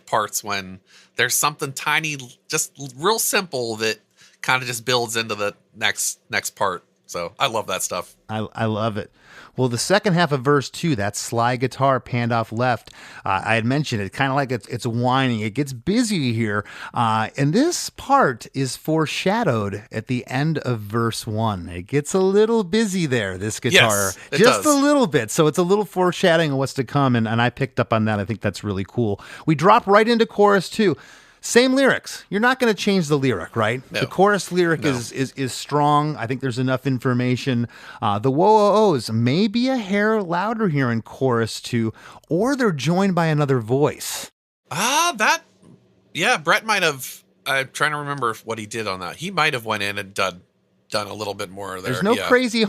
parts, when there's something tiny, just real simple, that kind of just builds into the next part. So I love that stuff. I love it. Well, the second half of verse 2, that slide guitar panned off left, I had mentioned it, kind of like it's whining. It gets busy here. And this part is foreshadowed at the end of verse 1. It gets a little busy there, this guitar. Yes, just a little bit. So it's a little foreshadowing of what's to come. And I picked up on that. I think that's really cool. We drop right into chorus 2. Same lyrics. You're not going to change the lyric, right? No. The chorus lyric is strong. I think there's enough information. The whoa-oh-ohs may be a hair louder here in chorus 2, or they're joined by another voice. Brett might have, I'm trying to remember what he did on that. He might have went in and done a little bit more there. There's no crazy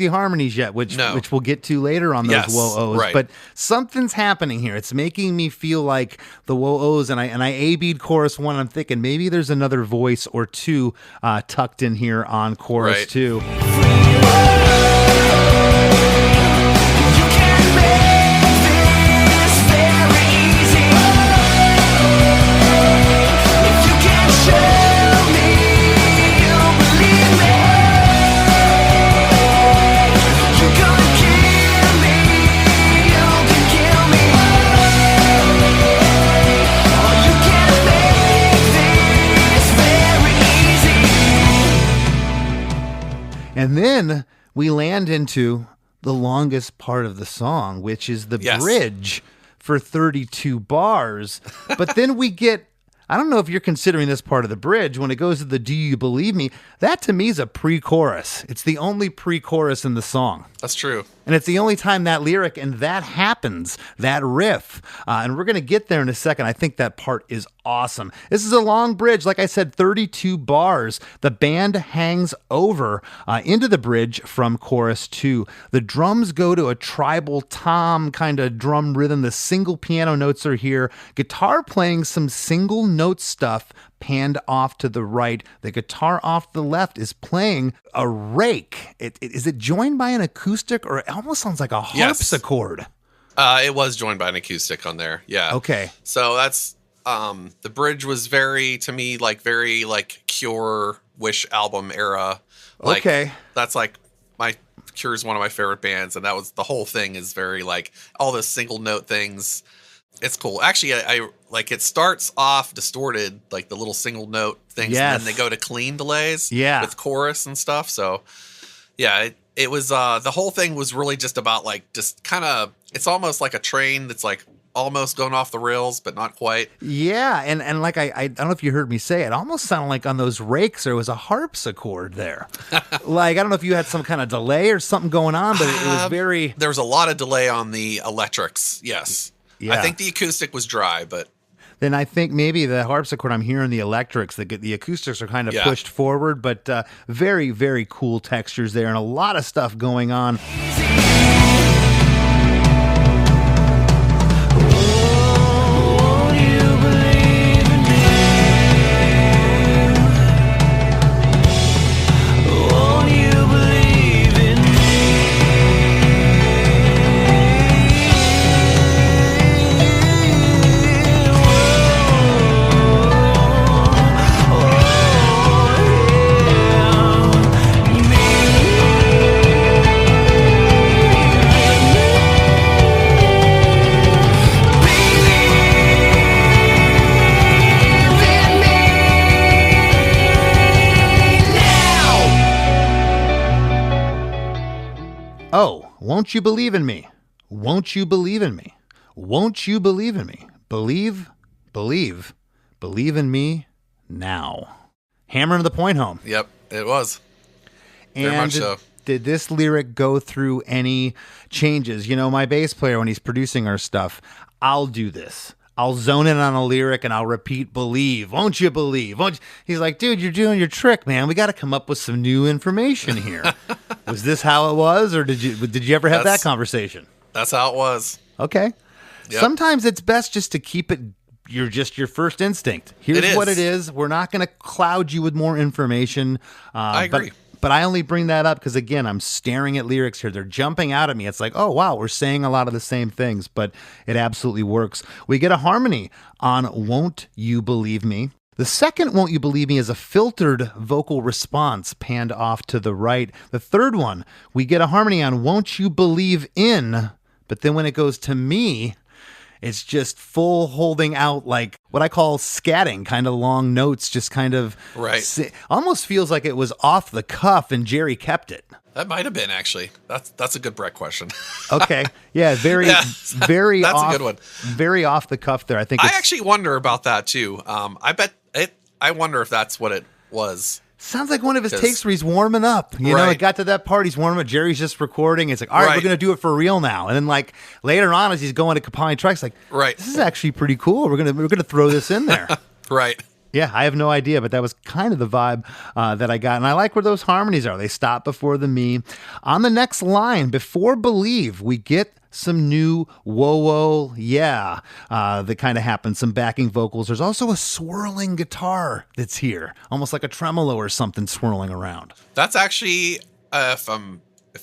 harmonies yet, which we'll get to later on those whoa-ohs. Right. But something's happening here. It's making me feel like the whoa-ohs, and I A-B'd chorus 1. I'm thinking maybe there's another voice or two tucked in here on chorus 2. And then we land into the longest part of the song, which is the bridge for 32 bars. But then we get, I don't know if you're considering this part of the bridge, when it goes to the Do You Believe Me, that to me is a pre-chorus. It's the only pre-chorus in the song. That's true. And it's the only time that lyric and that happens, that riff. And we're going to get there in a second. I think that part is awesome. This is a long bridge. Like I said, 32 bars. The band hangs over into the bridge from chorus 2. The drums go to a tribal tom kind of drum rhythm. The single piano notes are here. Guitar playing some single note stuff panned off to the right. The guitar off the left is playing a rake. Is it joined by an acoustic, or it almost sounds like a harpsichord? It was joined by an acoustic on there. Yeah. Okay. So that's the bridge was very Cure, Wish album era. Like, okay. That's like Cure is one of my favorite bands, and that was the whole thing is very like all the single note things. It's cool. Actually, I like it starts off distorted, like the little single note things, and then they go to clean delays with chorus and stuff. So, yeah, it was the whole thing was really just about like just kind of it's almost like a train that's like almost going off the rails, but not quite. Yeah, and like I don't know if you heard me say it almost sounded like on those rakes there was a harpsichord there. Like I don't know if you had some kind of delay or something going on, but it was very. There was a lot of delay on the electrics. Yes. Yeah. I think the acoustic was dry, but then I think maybe the harpsichord I'm hearing the electrics, the acoustics are kind of pushed forward, but very, very cool textures there and a lot of stuff going on. Oh, won't you believe in me? Won't you believe in me? Won't you believe in me? Believe in me now. Hammering the point home. Yep, it was. Very much so. Did this lyric go through any changes? You know, my bass player, when he's producing our stuff, I'll do this. I'll zone in on a lyric and I'll repeat, believe. Won't you believe? Won't you? He's like, dude, you're doing your trick, man. We got to come up with some new information here. Was this how it was, or did you ever have that conversation? That's how it was. Okay. Yep. Sometimes it's best just to keep it your first instinct. Here's what it is. We're not going to cloud you with more information. I agree. But I only bring that up because, again, I'm staring at lyrics here. They're jumping out at me. It's like, oh, wow, we're saying a lot of the same things, but it absolutely works. We get a harmony on Won't You Believe Me. The second Won't You Believe Me is a filtered vocal response panned off to the right. The third one, we get a harmony on Won't You Believe In, but then when it goes to me, it's just full holding out, like what I call scatting, kind of long notes, just kind of almost feels like it was off the cuff and Jerry kept it. That might have been, actually. That's a good Brett question. Okay. Yeah, very that's off, a good one. Very off the cuff there. I actually wonder about that too. I wonder if that's what it was. Sounds like one of his takes where he's warming up. You know, it got to that part, he's warming up. Jerry's just recording. It's like, all right, we're going to do it for real now. And then like later on, as he's going to compiling tracks, like, this is actually pretty cool. We're gonna throw this in there. Right. Yeah, I have no idea, but that was kind of the vibe that I got. And I like where those harmonies are. They stop before the me. On the next line, before believe, we get some new whoa, yeah, that kind of happens, some backing vocals. There's also a swirling guitar that's here, almost like a tremolo or something swirling around. That's actually, if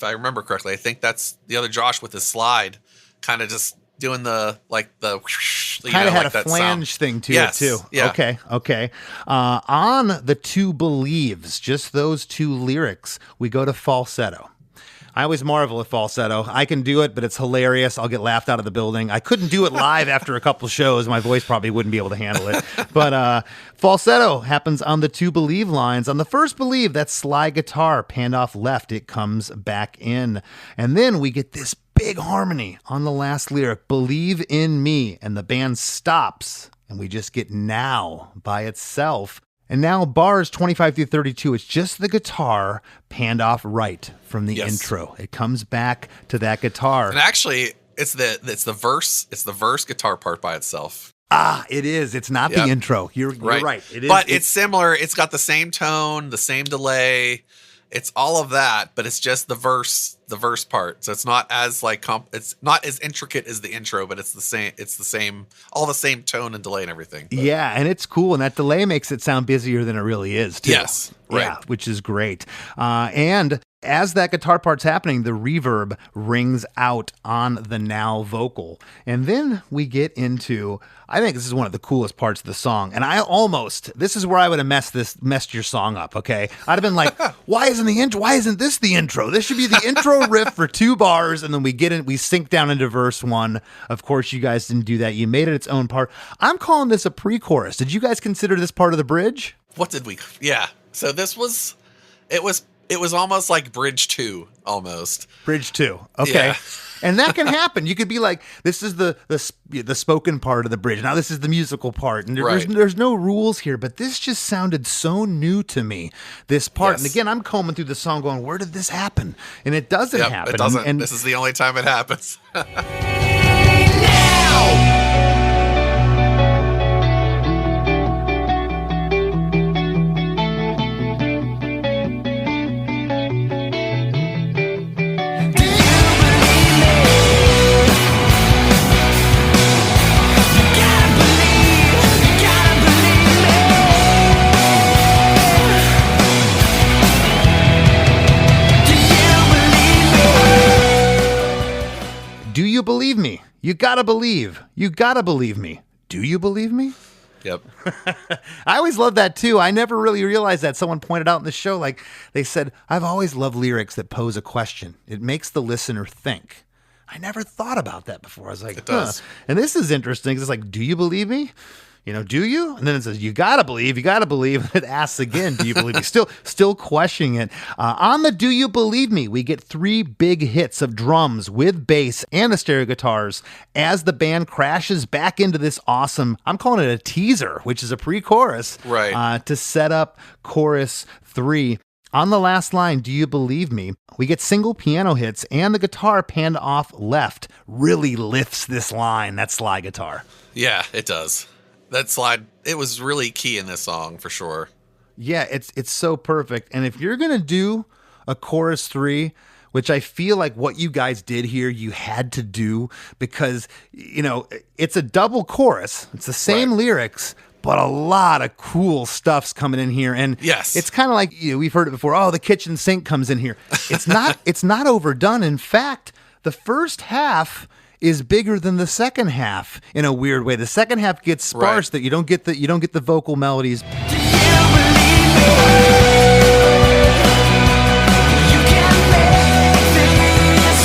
I remember correctly, I think that's the other Josh with his slide, kind of just doing the kind of had a flange thing to it too. Yeah. Okay. On the two believes, just those two lyrics, we go to falsetto. I always marvel at falsetto. I can do it, but it's hilarious. I'll get laughed out of the building. I couldn't do it live after a couple shows. My voice probably wouldn't be able to handle it. But falsetto happens on the two believe lines. On the first believe, that slide guitar panned off left. It comes back in. And then we get this big harmony on the last lyric, believe in me. And the band stops, and we just get now by itself. And now bars 25 through 32, it's just the guitar panned off right from the intro. It comes back to that guitar. And actually, it's the verse guitar part by itself. It is. It's not the intro. You're right. It is. But it's similar. It's got the same tone, the same delay. It's all of that, but it's just the verse part. So it's not as it's not as intricate as the intro, but it's the same, all the same tone and delay and everything. But. Yeah, and it's cool, and that delay makes it sound busier than it really is, too. Yes, right. Yeah, which is great. And as that guitar part's happening, the reverb rings out on the now vocal. And then we get into, I think this is one of the coolest parts of the song. And this is where I would have messed your song up, okay? I'd have been like, why isn't this the intro? This should be the intro riff for 2 bars, and then we sink down into verse 1. Of course, you guys didn't do that. You made it its own part. I'm calling this a pre-chorus. Did you guys consider this part of the bridge? What did we? Yeah. So it was almost like Bridge 2, almost. Bridge 2. Okay. Yeah. And that can happen. You could be like, this is the spoken part of the bridge. Now this is the musical part. And there's no rules here, but this just sounded so new to me, this part. Yes. And again, I'm combing through the song going, where did this happen? And it doesn't happen. It doesn't. And this is the only time it happens. Do you believe me? You gotta believe. You gotta believe me. Do you believe me? Yep. I always love that too. I never really realized that. Someone pointed out in the show, like they said, I've always loved lyrics that pose a question. It makes the listener think. I never thought about that before. I was like, it does. And this is interesting because it's like, do you believe me? Do you? And then it says, you gotta believe. And it asks again, do you believe me? Still questioning it. On the do you believe me, we get 3 big hits of drums with bass and the stereo guitars as the band crashes back into this awesome, I'm calling it a teaser, which is a pre-chorus, right? To set up chorus 3. On the last line, do you believe me, we get single piano hits and the guitar panned off left really lifts this line, that slide guitar. Yeah, it does. That slide, it was really key in this song for sure. Yeah, it's so perfect. And if you're going to do a chorus 3, which I feel like what you guys did here, you had to do because, it's a double chorus. It's the same lyrics, but a lot of cool stuff's coming in here. And yes, it's kind of like, we've heard it before. Oh, the kitchen sink comes in here. It's not overdone. In fact, the first half is bigger than the second half in a weird way. The second half gets sparse, that you don't get the vocal melodies. Do you believe me? You can make this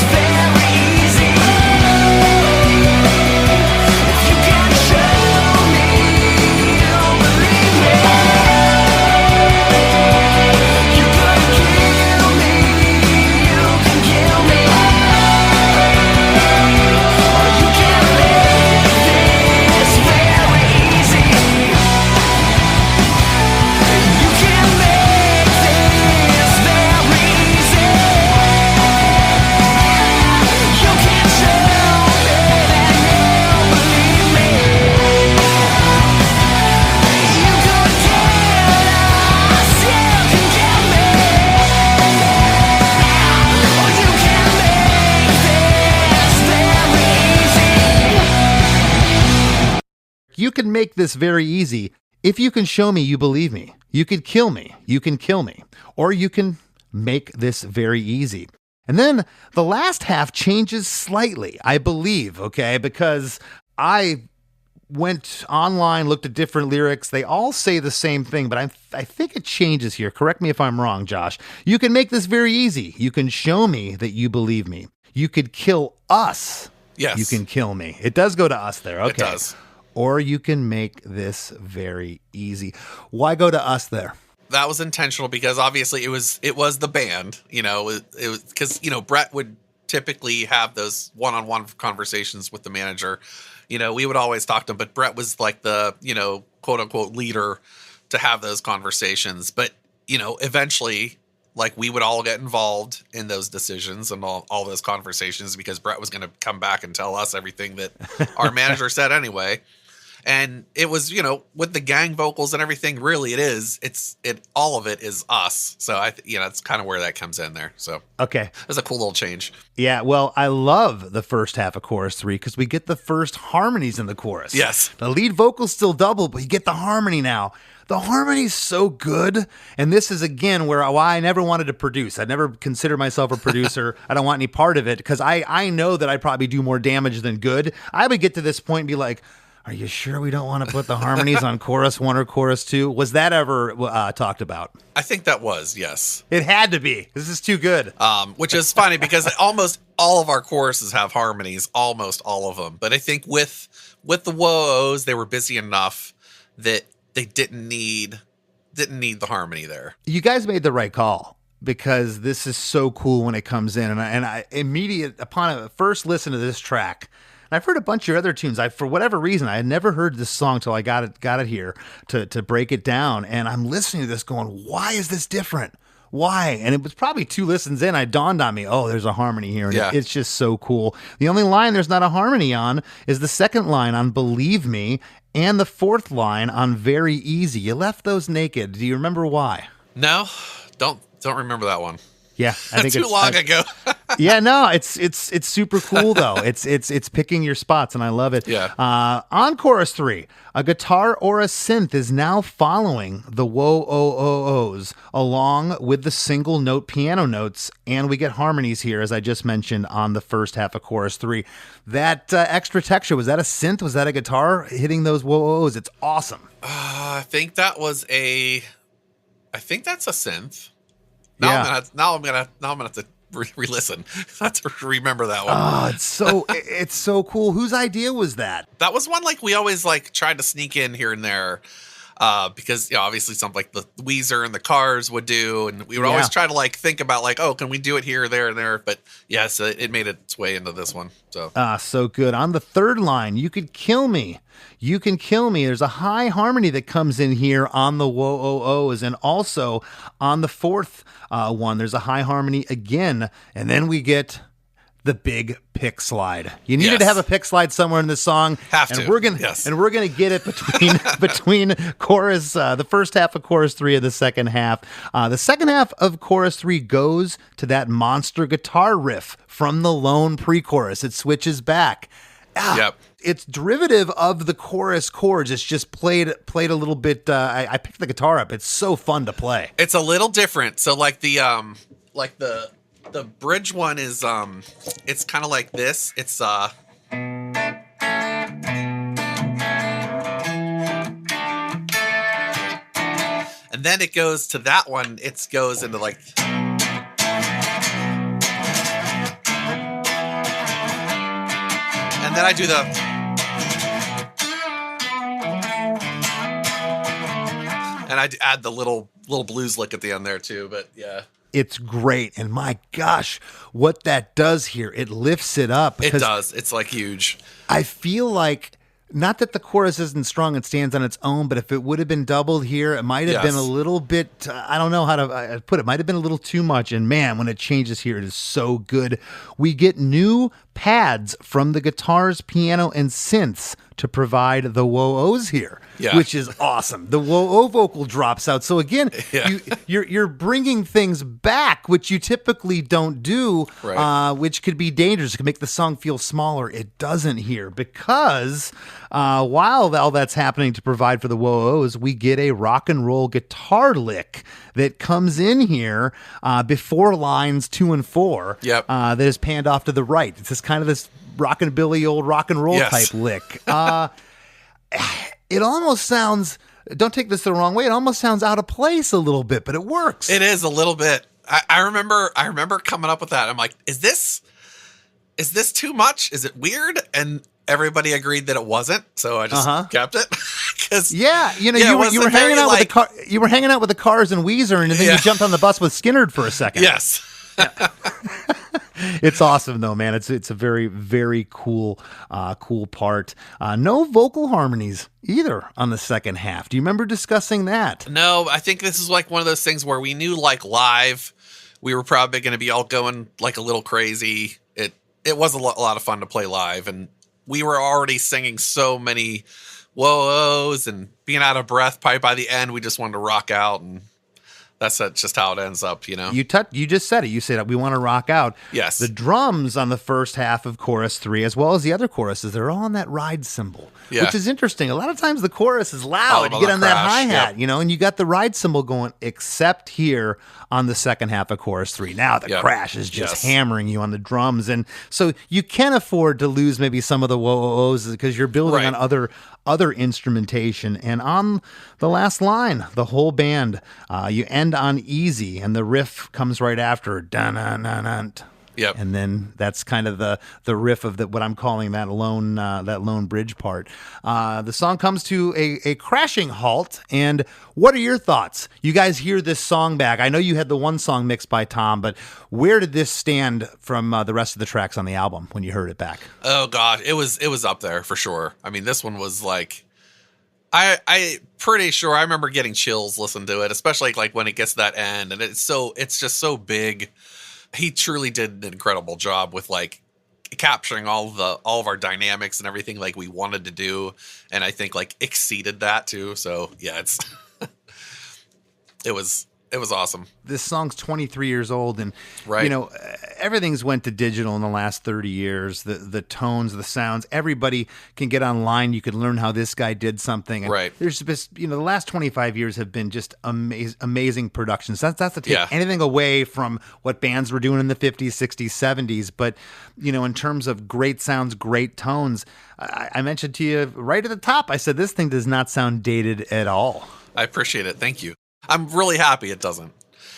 very easy. If you can show me you don't believe me, you could kill me, you can kill me. You can make this very easy. If you can show me you believe me, you could kill me, you can kill me, or you can make this very easy. And then the last half changes slightly, I believe, okay, because I went online, looked at different lyrics, they all say the same thing, but I think it changes here. Correct me if I'm wrong, Josh. You can make this very easy. You can show me that you believe me. You could kill us. Yes. You can kill me. It does go to us there. Okay. It does. Or you can make this very easy. Why go to us there? That was intentional because obviously it was the band, it was because, Brett would typically have those one-on-one conversations with the manager. We would always talk to him, but Brett was like the, quote unquote leader to have those conversations. But, eventually, like, we would all get involved in those decisions and all those conversations because Brett was going to come back and tell us everything that our manager said anyway. And it was, with the gang vocals and everything, really all of it is us. So it's kind of where that comes in there. So, okay. It's a cool little change. Yeah. Well, I love the first half of chorus 3 because we get the first harmonies in the chorus. Yes. The lead vocal's still double, but you get the harmony now. The harmony's so good. And this is, again, why I never wanted to produce. I never considered myself a producer. I don't want any part of it because I know that I probably do more damage than good. I would get to this point and be like, are you sure we don't want to put the harmonies on chorus 1 or chorus 2? Was that ever talked about? I think that was, yes. It had to be. This is too good. Which is funny because almost all of our choruses have harmonies, almost all of them. But I think with the Whoa-Ohs, they were busy enough that they didn't need the harmony there. You guys made the right call because this is so cool when it comes in. And I upon a first listen to this track, I've heard a bunch of other tunes. For whatever reason, I had never heard this song till I got it here to break it down. And I'm listening to this going, why is this different? Why? And it was probably 2 listens in, it dawned on me, oh, there's a harmony here. And it's just so cool. The only line there's not a harmony on is the second line on Believe Me and the fourth line on Very Easy. You left those naked. Do you remember why? No, don't remember that one. Yeah, I think too long ago. Yeah, no, it's super cool though. It's picking your spots, and I love it. Yeah. On chorus 3, a guitar or a synth is now following the Whoa-Oh-Oh-Ohs along with the single note piano notes, and we get harmonies here, as I just mentioned, on the first half of chorus 3. That extra texture, was that a synth? Was that a guitar hitting those Whoa-Oh-Ohs? It's awesome. I think that's a synth. Now I'm gonna have to re-listen. I have to remember that one. Oh, it's so cool. Whose idea was that? That was one we always tried to sneak in here and there, because obviously something like the Weezer and the Cars would do, and we would always try to think about can we do it here, there, and there? But yes, it made its way into this one. So good. On the third line, you could kill me. You can kill me. There's a high harmony that comes in here on the Whoa-Oh-Ohs, and also on the fourth one, there's a high harmony again, and then we get the big pick slide. You needed to have a pick slide somewhere in this song. We're gonna get it between chorus, the first half of chorus 3 and the second half. The second half of chorus 3 goes to that monster guitar riff from the lone pre-chorus. It switches back. Yep. It's derivative of the chorus chords. It's just played a little bit. I picked the guitar up. It's so fun to play. It's a little different. So the bridge one is it's kind of like this. It's and then it goes to that one. It goes into and then I do and I add the little blues lick at the end there too, but yeah. It's great. And my gosh, what that does here, it lifts it up. It does. It's huge. I feel like, not that the chorus isn't strong and stands on its own, but if it would have been doubled here, it might have been a little bit, I don't know how to put it, might have been a little too much. And man, when it changes here, it is so good. We get new pads from the guitars, piano, and synths to provide the Whoa-Ohs here, which is awesome. The Whoa-Oh vocal drops out. So again, you're bringing things back, which you typically don't do, which could be dangerous. It can make the song feel smaller. It doesn't here because while all that's happening to provide for the Whoa-Ohs, we get a rock and roll guitar lick that comes in here before lines 2 and 4 that is panned off to the right. It's just kind of this rockabilly old rock and roll type lick. it almost sounds, don't take this the wrong way, it almost sounds out of place a little bit, but it works. It is a little bit. I remember coming up with that. I'm like, is this too much? Is it weird? And everybody agreed that it wasn't, so I just kept it. You were hanging out with the you were hanging out with the Cars and Weezer, and then you jumped on the bus with Skinnerd for a second. Yes. It's awesome though, man. It's a very, very cool part. No vocal harmonies either on the second half. Do you remember discussing that? No, I think this is like one of those things where we knew like live, we were probably going to be all going like a little crazy. It was a lot of fun to play live, and we were already singing so many whoa-ohs and being out of breath. Probably by the end, we just wanted to rock out, and that's just how it ends up, you know? You just said it. You said we want to rock out. Yes. The drums on the first half of chorus 3, as well as the other choruses, they're all on that ride cymbal, which is interesting. A lot of times the chorus is loud. You get on that hi-hat, and you got the ride cymbal going, except here on the second half of chorus 3. Now the crash is just hammering you on the drums. And so you can afford to lose maybe some of the whoa-ohs because you're building on other instrumentation. And on the last line, the whole band, you end on easy, and the riff comes right after. Dun-dun-dun-dun. Yep. And then that's kind of the riff of what I'm calling that lone bridge part. The song comes to a crashing halt. And what are your thoughts? You guys hear this song back. I know you had the one song mixed by Tom, but where did this stand from the rest of the tracks on the album when you heard it back? Oh God, it was up there for sure. I mean, this one was like, I pretty sure I remember getting chills listening to it, especially like when it gets to that end, and it's just so big. He truly did an incredible job with like capturing all of our dynamics and everything like we wanted to do, and I think like exceeded that too. So yeah, it was awesome. This song's 23 years old, and everything's went to digital in the last 30 years. The tones, the sounds, everybody can get online. You can learn how this guy did something. And there's just, the last 25 years have been just amazing productions. That's to take anything away from what bands were doing in the 50s, 60s, 70s. But, in terms of great sounds, great tones, I mentioned to you right at the top, I said, this thing does not sound dated at all. I appreciate it. Thank you. I'm really happy it doesn't,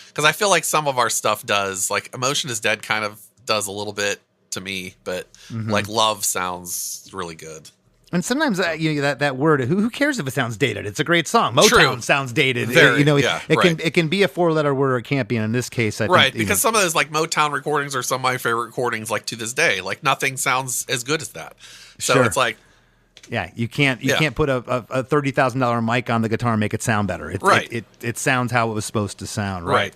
because I feel like some of our stuff does. Like Emotion is Dead kind of does a little bit to me, but like Love sounds really good. And sometimes that word, who cares if it sounds dated? It's a great song. Motown sounds dated. It can be a 4-letter word or it can't be. And in this case, I think, because some of those like Motown recordings are some of my favorite recordings. Like to this day, like nothing sounds as good as that. So it's like. Yeah, you can't put a $30,000 mic on the guitar and make it sound better. It sounds how it was supposed to sound. Right.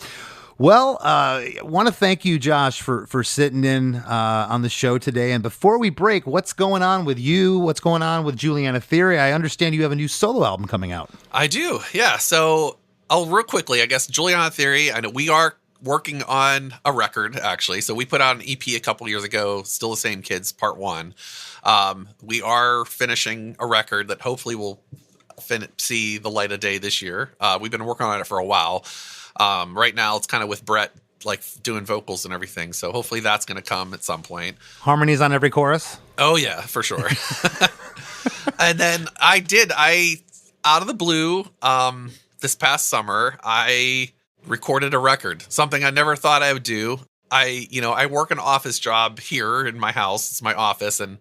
Well, I want to thank you, Josh, for sitting in on the show today. And before we break, what's going on with you? What's going on with Juliana Theory? I understand you have a new solo album coming out. I do. Yeah. So real quickly, I guess Juliana Theory. I know we are working on a record, actually. So we put out an EP a couple years ago, Still the Same Kids, Part 1. We are finishing a record that hopefully will see the light of day this year. We've been working on it for a while. Right now, it's kind of with Brett, like doing vocals and everything. So hopefully that's going to come at some point. Harmonies on every chorus? Oh, yeah, for sure. And then out of the blue, this past summer, I recorded a record, something I never thought I would do. I work an office job here in my house. It's my office. And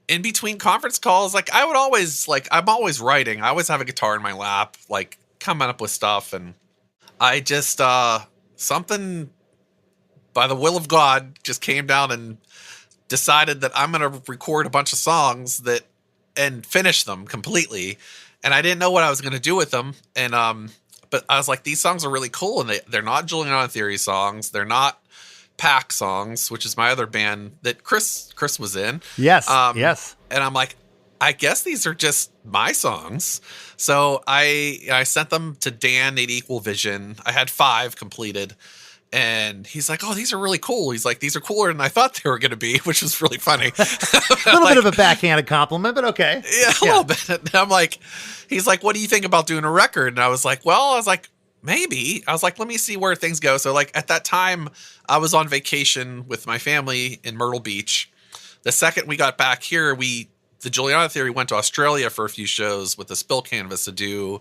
in between conference calls, like I'm always writing. I always have a guitar in my lap, like coming up with stuff. And I just, something by the will of God just came down and decided that I'm going to record a bunch of songs and finish them completely. And I didn't know what I was going to do with them. And, but I was like, these songs are really cool. And they're not Juliana Theory songs. They're not Pack songs, which is my other band that Chris was in. Yes. Yes. And I'm like, I guess these are just my songs. So I sent them to Dan at Equal Vision. I had 5 completed. And he's like, oh, these are really cool. He's like, these are cooler than I thought they were going to be, which was really funny. A little bit of a backhanded compliment, but okay. Yeah, a little bit. And I'm like, he's like, what do you think about doing a record? And I was like, maybe. I was like, let me see where things go. So like at that time, I was on vacation with my family in Myrtle Beach. The second we got back here, we the Juliana Theory went to Australia for a few shows with the Spill Canvas to do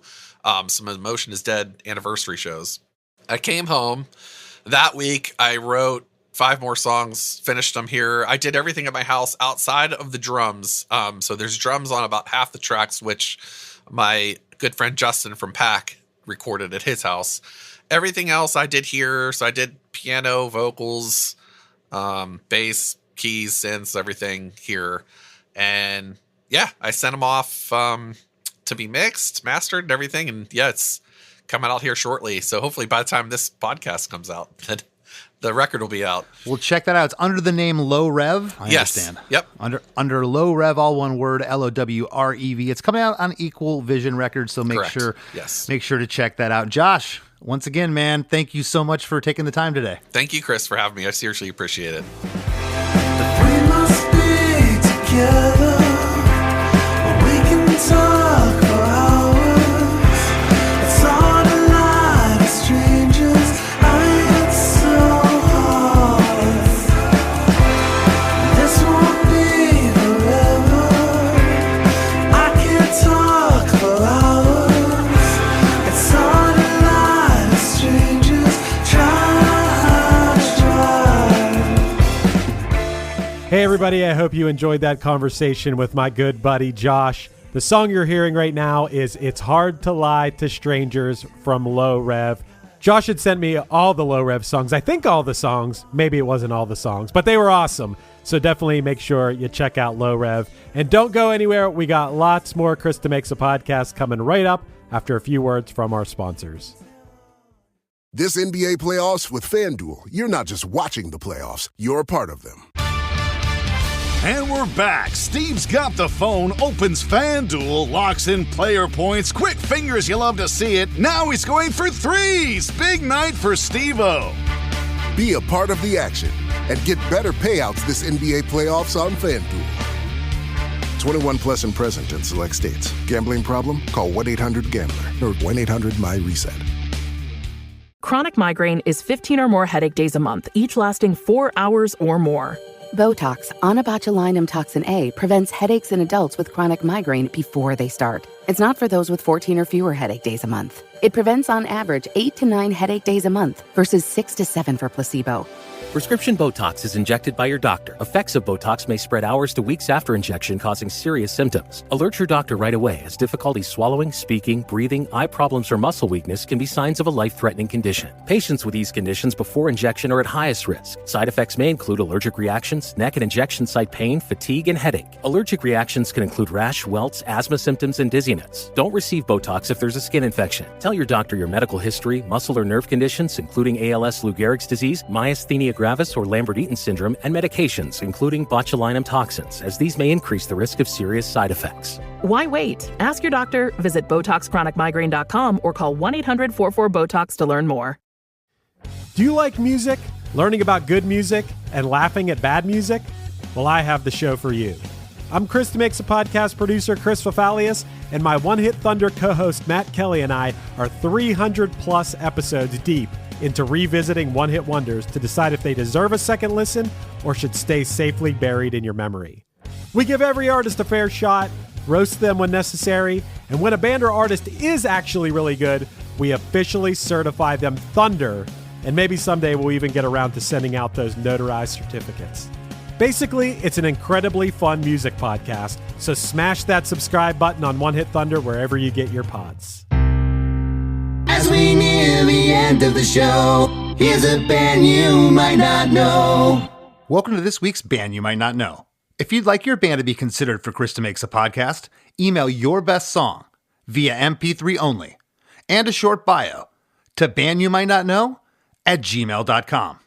some Emotion is Dead anniversary shows. I came home that week. I wrote 5 more songs, finished them here. I did everything at my house outside of the drums. So there's drums on about half the tracks, which my good friend Justin from Pack recorded at his house. Everything else I did here. So I did piano, vocals, bass, keys, synths, everything here. And yeah, I sent them off to be mixed, mastered, and everything. And yeah, it's coming out here shortly. So hopefully by the time this podcast comes out, the record will be out. Well, check that out. It's under the name Low Rev. I understand. Yep. Under Low Rev, all one word, LOWREV. It's coming out on Equal Vision Records, so make sure to check that out. Josh, once again, man, thank you so much for taking the time today. Thank you, Chris, for having me. I seriously appreciate it. We must be together. We can talk for hours. It's hard to lie to strangers. It's so hard. This won't be forever. I can't talk for hours. It's hard to lie to strangers. Hey everybody, I hope you enjoyed that conversation with my good buddy Josh. The song you're hearing right now is It's Hard to Lie to Strangers from Low Rev. Josh had sent me all the Low Rev songs. I think all the songs. Maybe it wasn't all the songs, but they were awesome. So definitely make sure you check out Low Rev. And don't go anywhere. We got lots more Chris DeMakes a Podcast coming right up after a few words from our sponsors. This NBA playoffs with FanDuel, you're not just watching the playoffs, you're a part of them. And we're back. Steve's got the phone, opens FanDuel, locks in player points. Quick fingers, you love to see it. Now he's going for threes. Big night for Steve-O. Be a part of the action and get better payouts this NBA playoffs on FanDuel. 21 plus and present in select states. Gambling problem? Call 1-800-GAMBLER or 1-800-MY-RESET. Chronic migraine is 15 or more headache days a month, each lasting 4 hours or more. Botox, onabotulinum toxin A, prevents headaches in adults with chronic migraine before they start. It's not for those with 14 or fewer headache days a month. It prevents on average 8 to 9 headache days a month versus 6 to 7 for placebo. Prescription Botox is injected by your doctor. Effects of Botox may spread hours to weeks after injection, causing serious symptoms. Alert your doctor right away, as difficulty swallowing, speaking, breathing, eye problems, or muscle weakness can be signs of a life-threatening condition. Patients with these conditions before injection are at highest risk. Side effects may include allergic reactions, neck and injection site pain, fatigue, and headache. Allergic reactions can include rash, welts, asthma symptoms, and dizziness. Don't receive Botox if there's a skin infection. Tell your doctor your medical history, muscle or nerve conditions, including ALS, Lou Gehrig's disease, myasthenia gravis, or Lambert-Eaton syndrome, and medications, including botulinum toxins, as these may increase the risk of serious side effects. Why wait? Ask your doctor, visit BotoxChronicMigraine.com, or call 1-800-44-BOTOX to learn more. Do you like music, learning about good music, and laughing at bad music? Well, I have the show for you. I'm Chris DeMakes a Podcast producer Chris Fafalius, and my One Hit Thunder co-host Matt Kelly and I are 300-plus episodes deep into revisiting one-hit wonders to decide if they deserve a second listen or should stay safely buried in your memory. We give every artist a fair shot, roast them when necessary, and when a band or artist is actually really good, we officially certify them Thunder, and maybe someday we'll even get around to sending out those notarized certificates. Basically, it's an incredibly fun music podcast, so smash that subscribe button on One Hit Thunder wherever you get your pods. As we near the end of the show, here's a band you might not know. Welcome to this week's Band You Might Not Know. If you'd like your band to be considered for Chris DeMakes a Podcast, email your best song via MP3 only and a short bio to bandyoumightnotknow@gmail.com.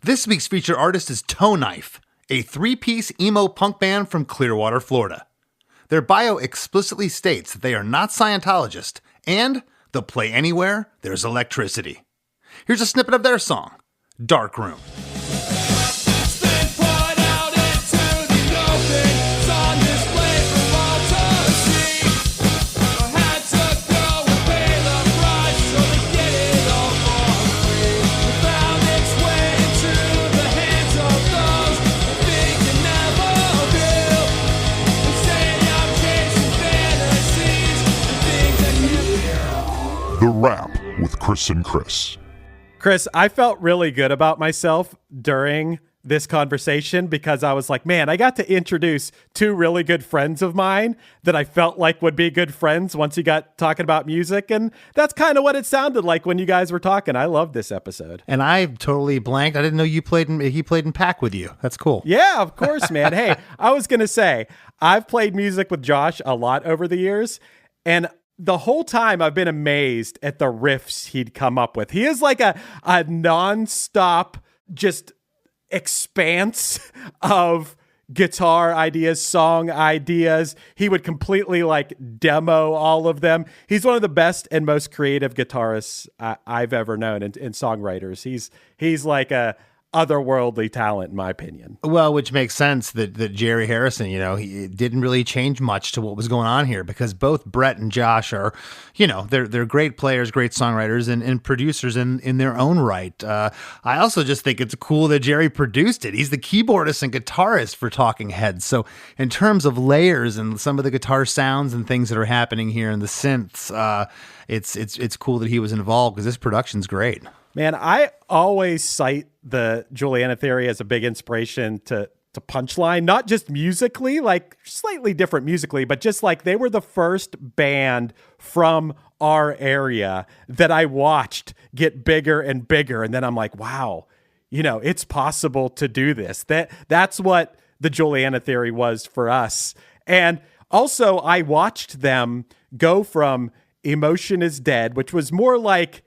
This week's featured artist is Toe Knife, a 3-piece emo punk band from Clearwater, Florida. Their bio explicitly states that they are not Scientologists and they'll play anywhere there's electricity. Here's a snippet of their song, Dark Room. Say Recap with Chris and Chris. Chris, I felt really good about myself during this conversation because I was like, man, I got to introduce two really good friends of mine that I felt like would be good friends once you got talking about music. And that's kind of what it sounded like when you guys were talking. I loved this episode. And I totally blanked. I didn't know he played in Pack with you. That's cool. Yeah, of course, man. Hey, I was going to say, I've played music with Josh a lot over the years, and the whole time I've been amazed at the riffs he'd come up with. He is like a nonstop just expanse of guitar ideas, song ideas. He would completely like demo all of them. He's one of the best and most creative guitarists I've ever known, and songwriters. He's like a otherworldly talent, in my opinion. Well, which makes sense that Jerry Harrison, he didn't really change much to what was going on here, because both Brett and Josh are, they're great players, great songwriters, and producers in their own right. I also just think it's cool that Jerry produced it. He's the keyboardist and guitarist for Talking Heads. So in terms of layers and some of the guitar sounds and things that are happening here in the synths, it's cool that he was involved, because this production's great. Man, I always cite the Juliana Theory as a big inspiration to Punchline, not just musically, like slightly different musically, but just like they were the first band from our area that I watched get bigger and bigger. And then I'm like, wow, it's possible to do this. That's what the Juliana Theory was for us. And also I watched them go from Emotion is Dead, which was more like,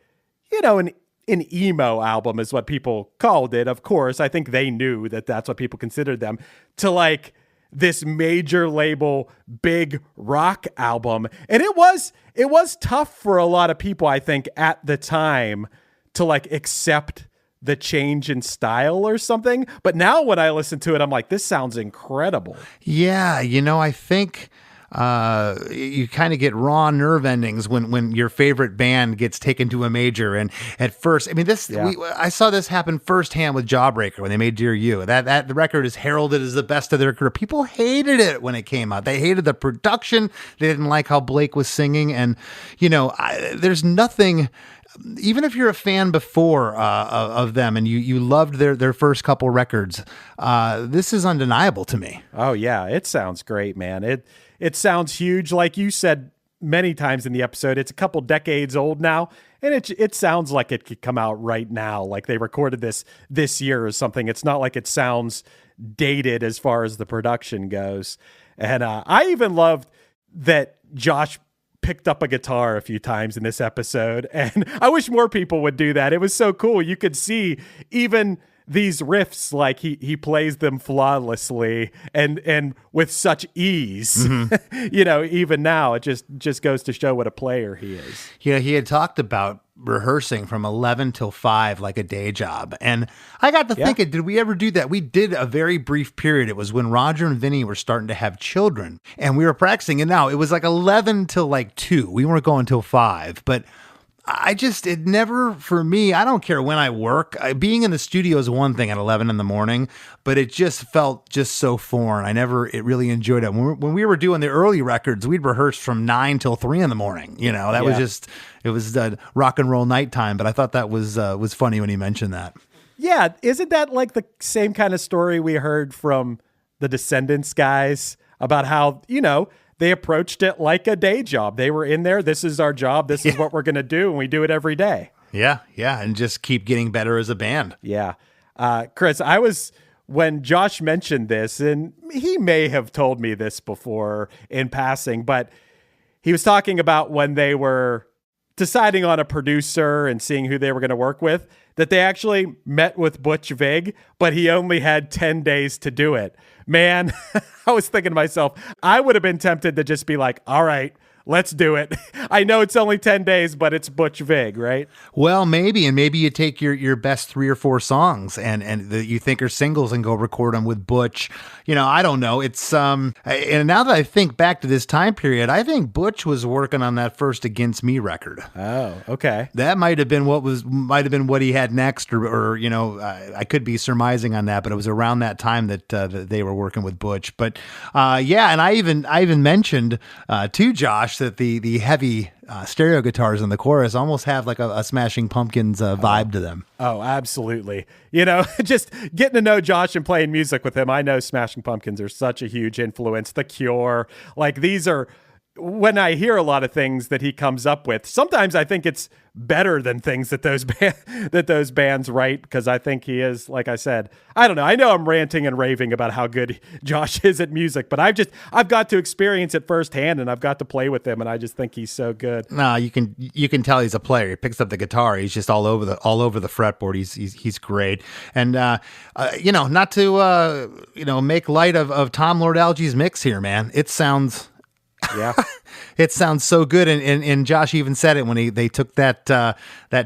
an emo album is what people called it. Of course, I think they knew that that's what people considered them, to like this major label, big rock album. And it was tough for a lot of people, I think, at the time to like accept the change in style or something. But now when I listen to it, I'm like, this sounds incredible. Yeah. I think you kind of get raw nerve endings when your favorite band gets taken to a major. And at first, I saw this happen firsthand with Jawbreaker when they made Dear You. That the record is heralded as the best of their career. People hated it when it came out. They hated the production. They didn't like how Blake was singing. And, there's nothing. Even if you're a fan before of them and you loved their first couple records, this is undeniable to me. Oh, yeah. It sounds great, man. It sounds huge. Like you said many times in the episode, it's a couple decades old now, and it sounds like it could come out right now. Like they recorded this year or something. It's not like it sounds dated as far as the production goes. And I even loved that Josh picked up a guitar a few times in this episode, and I wish more people would do that. It was so cool. You could see even these riffs, like he plays them flawlessly and with such ease. Mm-hmm. Even now, it just goes to show what a player he is. Yeah, he had talked about rehearsing from 11 till 5 like a day job. And I got to thinking, did we ever do that? We did a very brief period. It was when Roger and Vinny were starting to have children, and we were practicing. And now it was like 11 till like 2. We weren't going till 5. But it never, for me, I don't care when I work. Being in the studio is one thing at 11 in the morning, but it just felt just so foreign. It really enjoyed it. When we were doing the early records, we'd rehearse from 9 till 3 in the morning. It was rock and roll nighttime, but I thought that was funny when he mentioned that. Yeah. Isn't that like the same kind of story we heard from the Descendants guys about how, they approached it like a day job. They were in there. This is our job. This is what we're going to do. And we do it every day. Yeah. Yeah. And just keep getting better as a band. Yeah. Chris, when Josh mentioned this, and he may have told me this before in passing, but he was talking about when they were deciding on a producer and seeing who they were going to work with, that they actually met with Butch Vig, but he only had 10 days to do it. Man, I was thinking to myself, I would have been tempted to just be like, all right, let's do it. I know it's only 10 days, but it's Butch Vig, right? Well, maybe. And maybe you take your best 3 or 4 songs and that you think are singles and go record them with Butch. I don't know. It's and now that I think back to this time period, I think Butch was working on that first Against Me record. Oh, okay. That might have been what he had next, or I could be surmising on that, but it was around that time that they were working with Butch. But and I even mentioned to Josh Josh, that the heavy stereo guitars in the chorus almost have like a Smashing Pumpkins vibe to them. Oh, absolutely. You know, just getting to know Josh and playing music with him, I know Smashing Pumpkins are such a huge influence. The Cure, like these are, when I hear a lot of things that he comes up with, sometimes I think it's better than things that those bands write, because I think he is, like I said, I don't know. I know I'm ranting and raving about how good Josh is at music, but I've got to experience it firsthand, and I've got to play with him, and I just think he's so good. No, you can tell he's a player. He picks up the guitar. He's just all over the fretboard. He's great. And not to make light of Tom Lord Alge's mix here, man. It sounds. Yeah, it sounds so good, and Josh even said it when they took that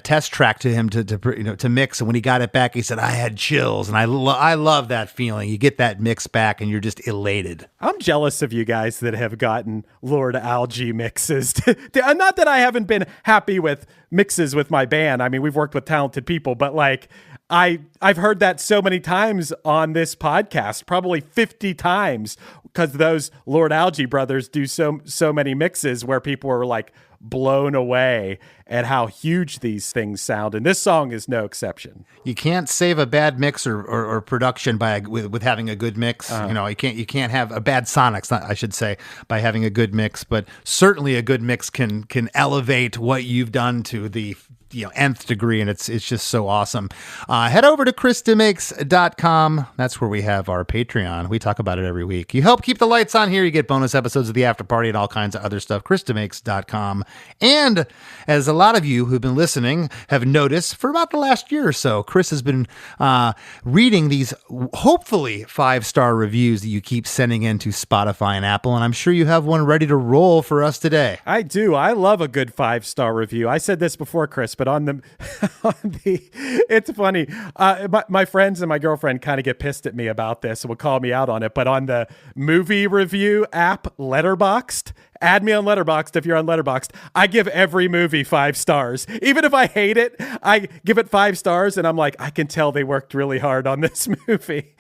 test track to him to mix, and when he got it back, he said, "I had chills," and I love that feeling. You get that mix back, and you're just elated. I'm jealous of you guys that have gotten Lord Alge mixes. Not that I haven't been happy with mixes with my band. I mean, we've worked with talented people, but like. I've heard that so many times on this podcast, probably 50 times, because those Lord Alge brothers do so many mixes where people are like blown away at how huge these things sound, and this song is no exception. You can't save a bad mix or production with having a good mix. Uh-huh. You can't have a bad sonics, I should say, by having a good mix. But certainly a good mix can elevate what you've done to the nth degree, and it's just so awesome. Head over to ChrisDeMakes.com. That's where we have our Patreon. We talk about it every week. You help keep the lights on here. You get bonus episodes of the After Party and all kinds of other stuff. ChrisDeMakes.com. And as a lot of you who've been listening have noticed, for about the last year or so, Chris has been reading these hopefully 5-star reviews that you keep sending in to Spotify and Apple, and I'm sure you have one ready to roll for us today. I do. I love a good 5-star review. I said this before, Chris, but on the it's funny. My friends and my girlfriend kind of get pissed at me about this and will call me out on it. But on the movie review app, Letterboxd, add me on Letterboxd if you're on Letterboxd. I give every movie 5 stars. Even if I hate it, I give it 5 stars, and I'm like, I can tell they worked really hard on this movie.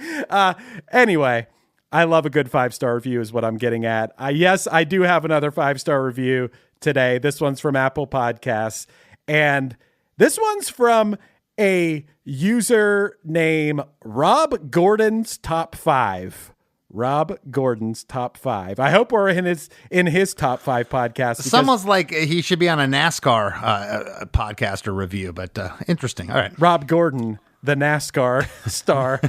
Anyway, I love a good 5-star review is what I'm getting at. Yes, I do have another 5-star review today. This one's from Apple Podcasts. And this one's from a user named Rob Gordon's Top 5. Rob Gordon's Top 5. I hope we're in his Top 5 podcast. Someone's like he should be on a NASCAR podcast or review, but interesting. All right. Rob Gordon, the NASCAR star,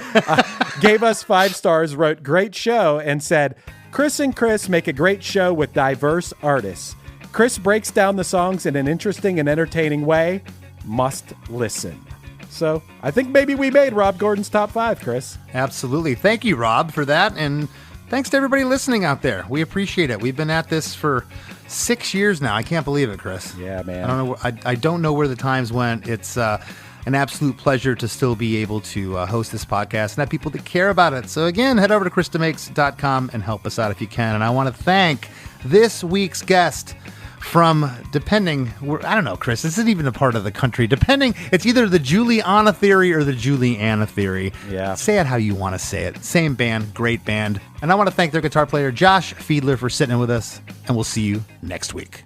gave us 5 stars, wrote great show, and said, Chris and Chris make a great show with diverse artists. Chris breaks down the songs in an interesting and entertaining way. Must listen. So I think maybe we made Rob Gordon's Top 5, Chris. Absolutely. Thank you, Rob, for that. And thanks to everybody listening out there. We appreciate it. We've been at this for 6 years now. I can't believe it, Chris. Yeah, man. I don't know where the times went. It's an absolute pleasure to still be able to host this podcast and have people that care about it. So again, head over to ChrisDeMakes.com and help us out if you can. And I want to thank this week's guest from, I don't know, Chris, this isn't even a part of the country. It's either the Juliana Theory or the Juliana Theory. Yeah. Say it how you want to say it. Same band, great band. And I want to thank their guitar player, Josh Fiedler, for sitting in with us. And we'll see you next week.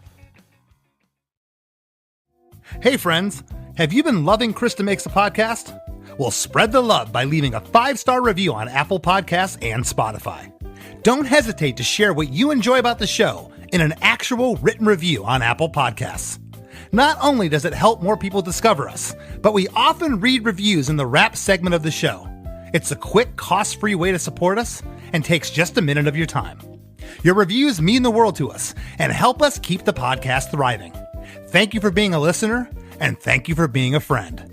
Hey, friends. Have you been loving Chris DeMakes a Podcast? Well, spread the love by leaving a 5-star review on Apple Podcasts and Spotify. Don't hesitate to share what you enjoy about the show in an actual written review on Apple Podcasts. Not only does it help more people discover us, but we often read reviews in the wrap segment of the show. It's a quick, cost-free way to support us and takes just a minute of your time. Your reviews mean the world to us and help us keep the podcast thriving. Thank you for being a listener, and thank you for being a friend.